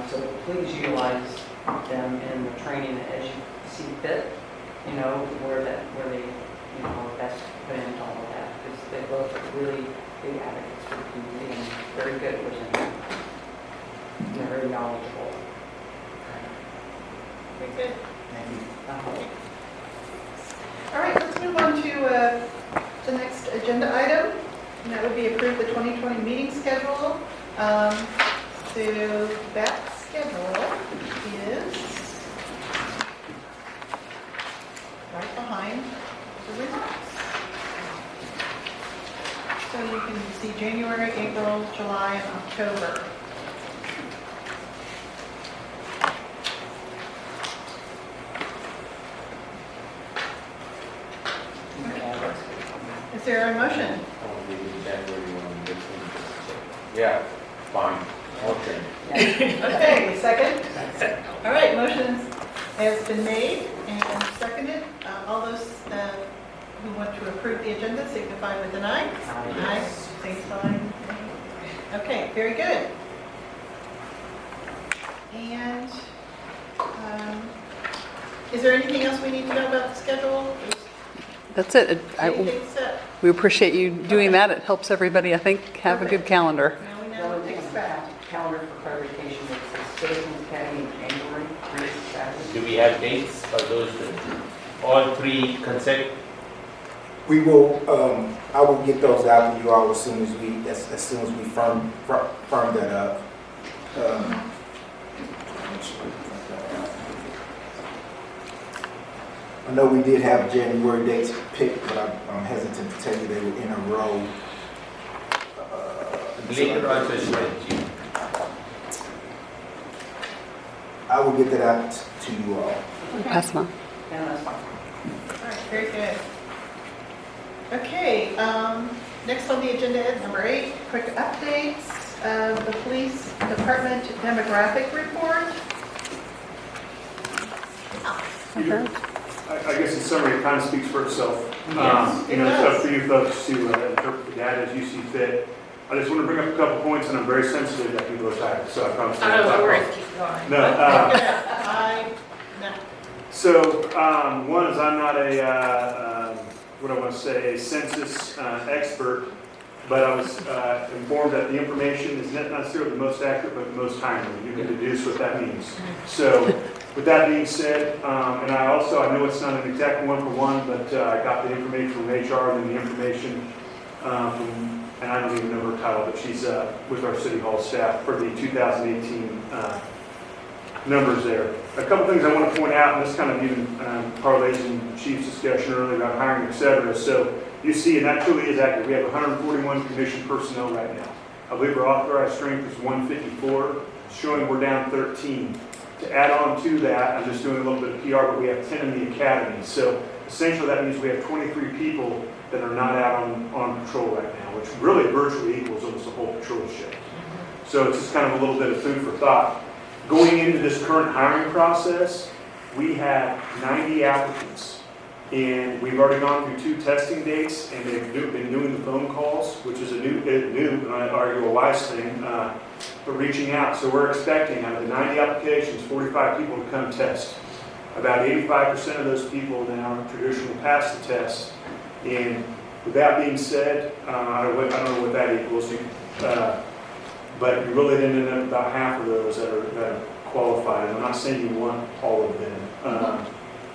So please utilize them in the training as you see fit, you know, where they, you know, are best put into all of that. Because they both are really big advocates for the community and very good presenters. They're very knowledgeable. Very good. Uh, All right, let's move on to the next agenda item, and that would be approve the 2020 meeting schedule. So that schedule is right behind the results. So you can see January, April, July, and October. Is there a motion? Yeah, fine, okay. Okay, second? All right, motion has been made and seconded. All those who want to approve the agenda signify with an eye. Aye. Same sign. Okay, very good. And is there anything else we need to know about the schedule? That's it. Anything set? We appreciate you doing that. It helps everybody, I think, have a good calendar. Now we The know what only to thing on expect. the calendar for clarification is the Citizens Academy in January, 3 Saturday. Do we have dates for those, all 3 consecutive? We will, I will get those out to you all as soon as we firm that up. I know we did have January dates picked, but I'm hesitant to tell you they were in a row. Later also is June. I will get that out to you all. Pass them on. And that's fine. All right, very good. Okay, next on the agenda is number 8, quick updates of the police department demographic report. I guess in summary, it kind of speaks for itself. Yes, You know, it's up to you folks to interpret the data as you see fit. I just want to bring up a couple points, and I'm very sensitive that people are tired, so I promise. I know, no worries, keep going. No, No. so, one is I'm not what I want to say, a census expert, but I was informed that the information is not necessarily the most accurate, but the most timely. You can deduce what that means. So, with that being said, and I know it's not an exact one-for-one, but I got the information from HR and the information from, and I don't even know her title, but she's with our City Hall staff for the 2018 numbers there. A couple things I want to point out, and this kind of even parlays in Chief's discussion earlier about hiring, et cetera. So you see, and that truly is accurate, we have 141 commissioned personnel right now. I believe our authorized strength is 154, showing we're down 13. To add on to that, I'm just doing a little bit of PR, but we have 10 in the academy. So essentially that means we have 23 people that are not out on patrol right now, which really virtually equals almost a whole patrol shift. So it's just kind of a little bit of food for thought. going into this current hiring process, we had 90 applicants. And we've already gone through 2 testing dates, and they've been doing the phone calls, which is a new, and I argue a wise thing, but reaching out. So we're expecting, out of the 90 applications, 45 people to come test. About 85% of those people now traditionally pass the test. And with that being said, I don't know what that equals, but you really didn't end up about half of those that are qualified. I'm not saying you want all of them.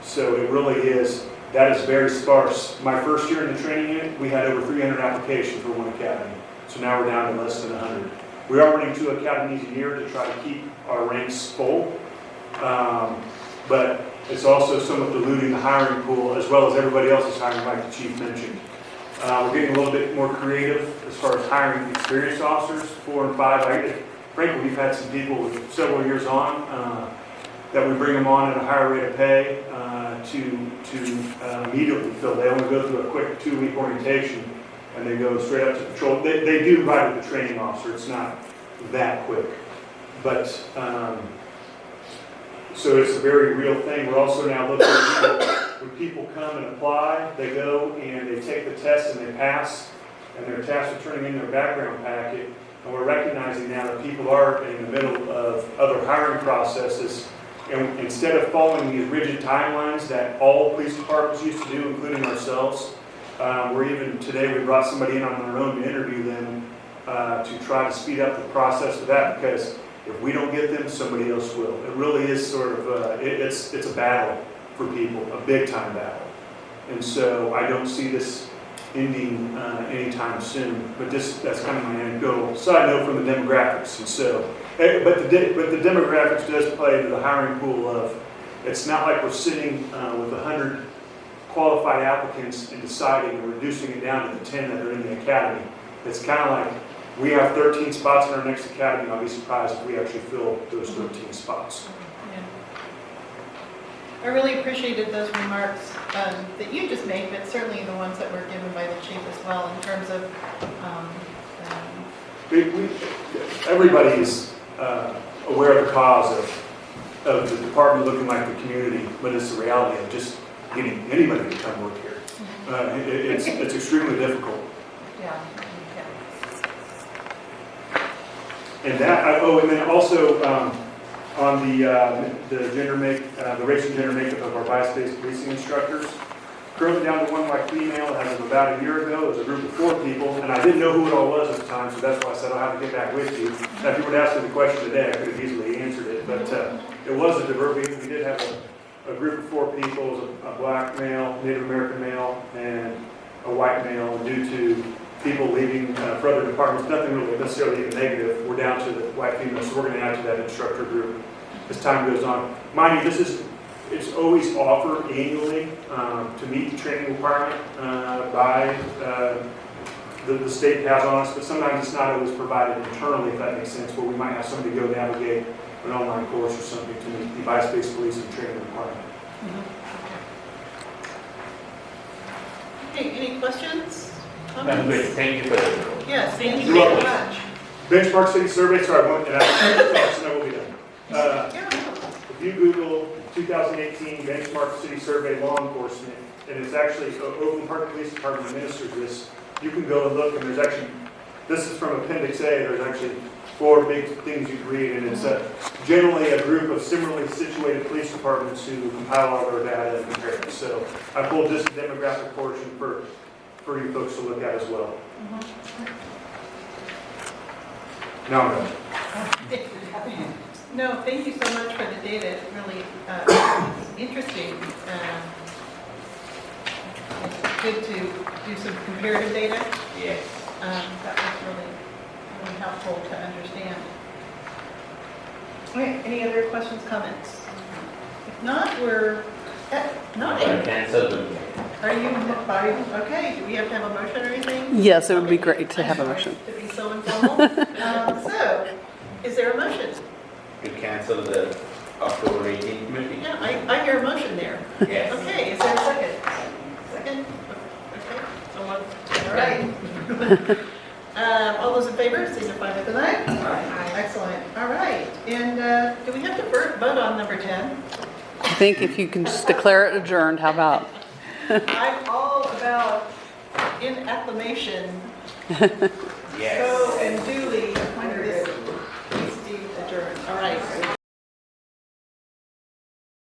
So it really is, that is very sparse. My first year in the training unit, we had over 300 applications for one academy. So now we're down to less than 100. We are running 2 academies a year to try to keep our ranks full. But it's also somewhat diluting the hiring pool as well as everybody else's hiring, like the chief mentioned. We're getting a little bit more creative as far as hiring experienced officers, 4 and 5. Frankly, we've had some people with several years on that we bring them on at a higher rate of pay to immediately fill. They only go through a quick 2-week orientation and they go straight up to patrol. They do right with the training officer. It's not that quick. But so it's a very real thing. We're also now looking at when people come and apply, they go and they take the test and they pass, and they're tasked with turning in their background packet. And we're recognizing now that people are in the middle of other hiring processes. And instead of following these rigid timelines that all police departments used to do, including ourselves, today we brought somebody in on our own to interview them to try to speed up the process of that, because if we don't get them, somebody else will. It really is sort of, it's a battle for people, a big time battle. And so I don't see this ending anytime soon, but that's kind of my anecdotal side note from the demographics. And so, but the demographics does play into the hiring pool of, it's not like we're sitting with 100 qualified applicants and deciding and reducing it down to the 10 that are in the academy. It's kind of like, we have 13 spots in our next academy, and I'll be surprised if we actually fill those 13 spots. Yeah. I really appreciated those remarks that you just made, but certainly the ones that were given by the chief as well, in terms of Everybody is aware of the cause of the department looking like the community, but it's the reality of just getting anybody to come work here. It's extremely difficult. yeah. And that, and then also on the race and gender makeup of our bias-based policing instructors, currently down to one white female. As of about a year ago, there was a group of 4 people, and I didn't know who it all was at the time, so that's why I said I'll have to get back with you. Now, if you would ask me the question today, I could have easily answered it, but it was a diverse. We did have a group of 4 people. It was a black male, Native American male, and a white male. And due to people leaving for other departments, nothing really necessarily even negative, we're down to the white female, so we're going to add to that instructor group as time goes on. Mind you, it's always offered annually to meet the training requirement by the state has on us, but sometimes it's not always provided internally, if that makes sense, where we might have somebody go navigate an online course or something to meet the bias-based policing training requirement. Okay, any questions? That's great. Thank you for that. Yes, thank you You're very welcome. much. Benchmark City Survey, sorry, and I will be done. Yeah, If you Google 2018 Benchmark City Survey Law Enforcement, and it's actually, Oakland Park Police Department administers this, you can go and look, and there's actually, this is from Appendix A, there's actually 4 big things you can read, and it's generally a group of similarly situated police departments who compile all their data and compare it. So I pulled this demographic portion for you folks to look at as well. Now I'm done. No, thank you so much for the data. It really is interesting. It's good to do some comparative data. Yes. That was really helpful to understand. Okay, any other questions, comments? If not, we're at 9. Cancel the meeting. Are you, okay, do we have to have a motion or anything? Yes, it would be Okay. great to have a I'm sorry motion. to be so informal. So, is there a motion? To cancel the October 18th meeting. Yeah, I hear a motion there. Yes. Okay, is there a second? Second? Okay, someone, all right. All those in favor, signify with an eye. Excellent. All right. And do we have to vote on number 10? I think if you can just declare it adjourned, how about? I'm all about in acclamation. Yes. Go and do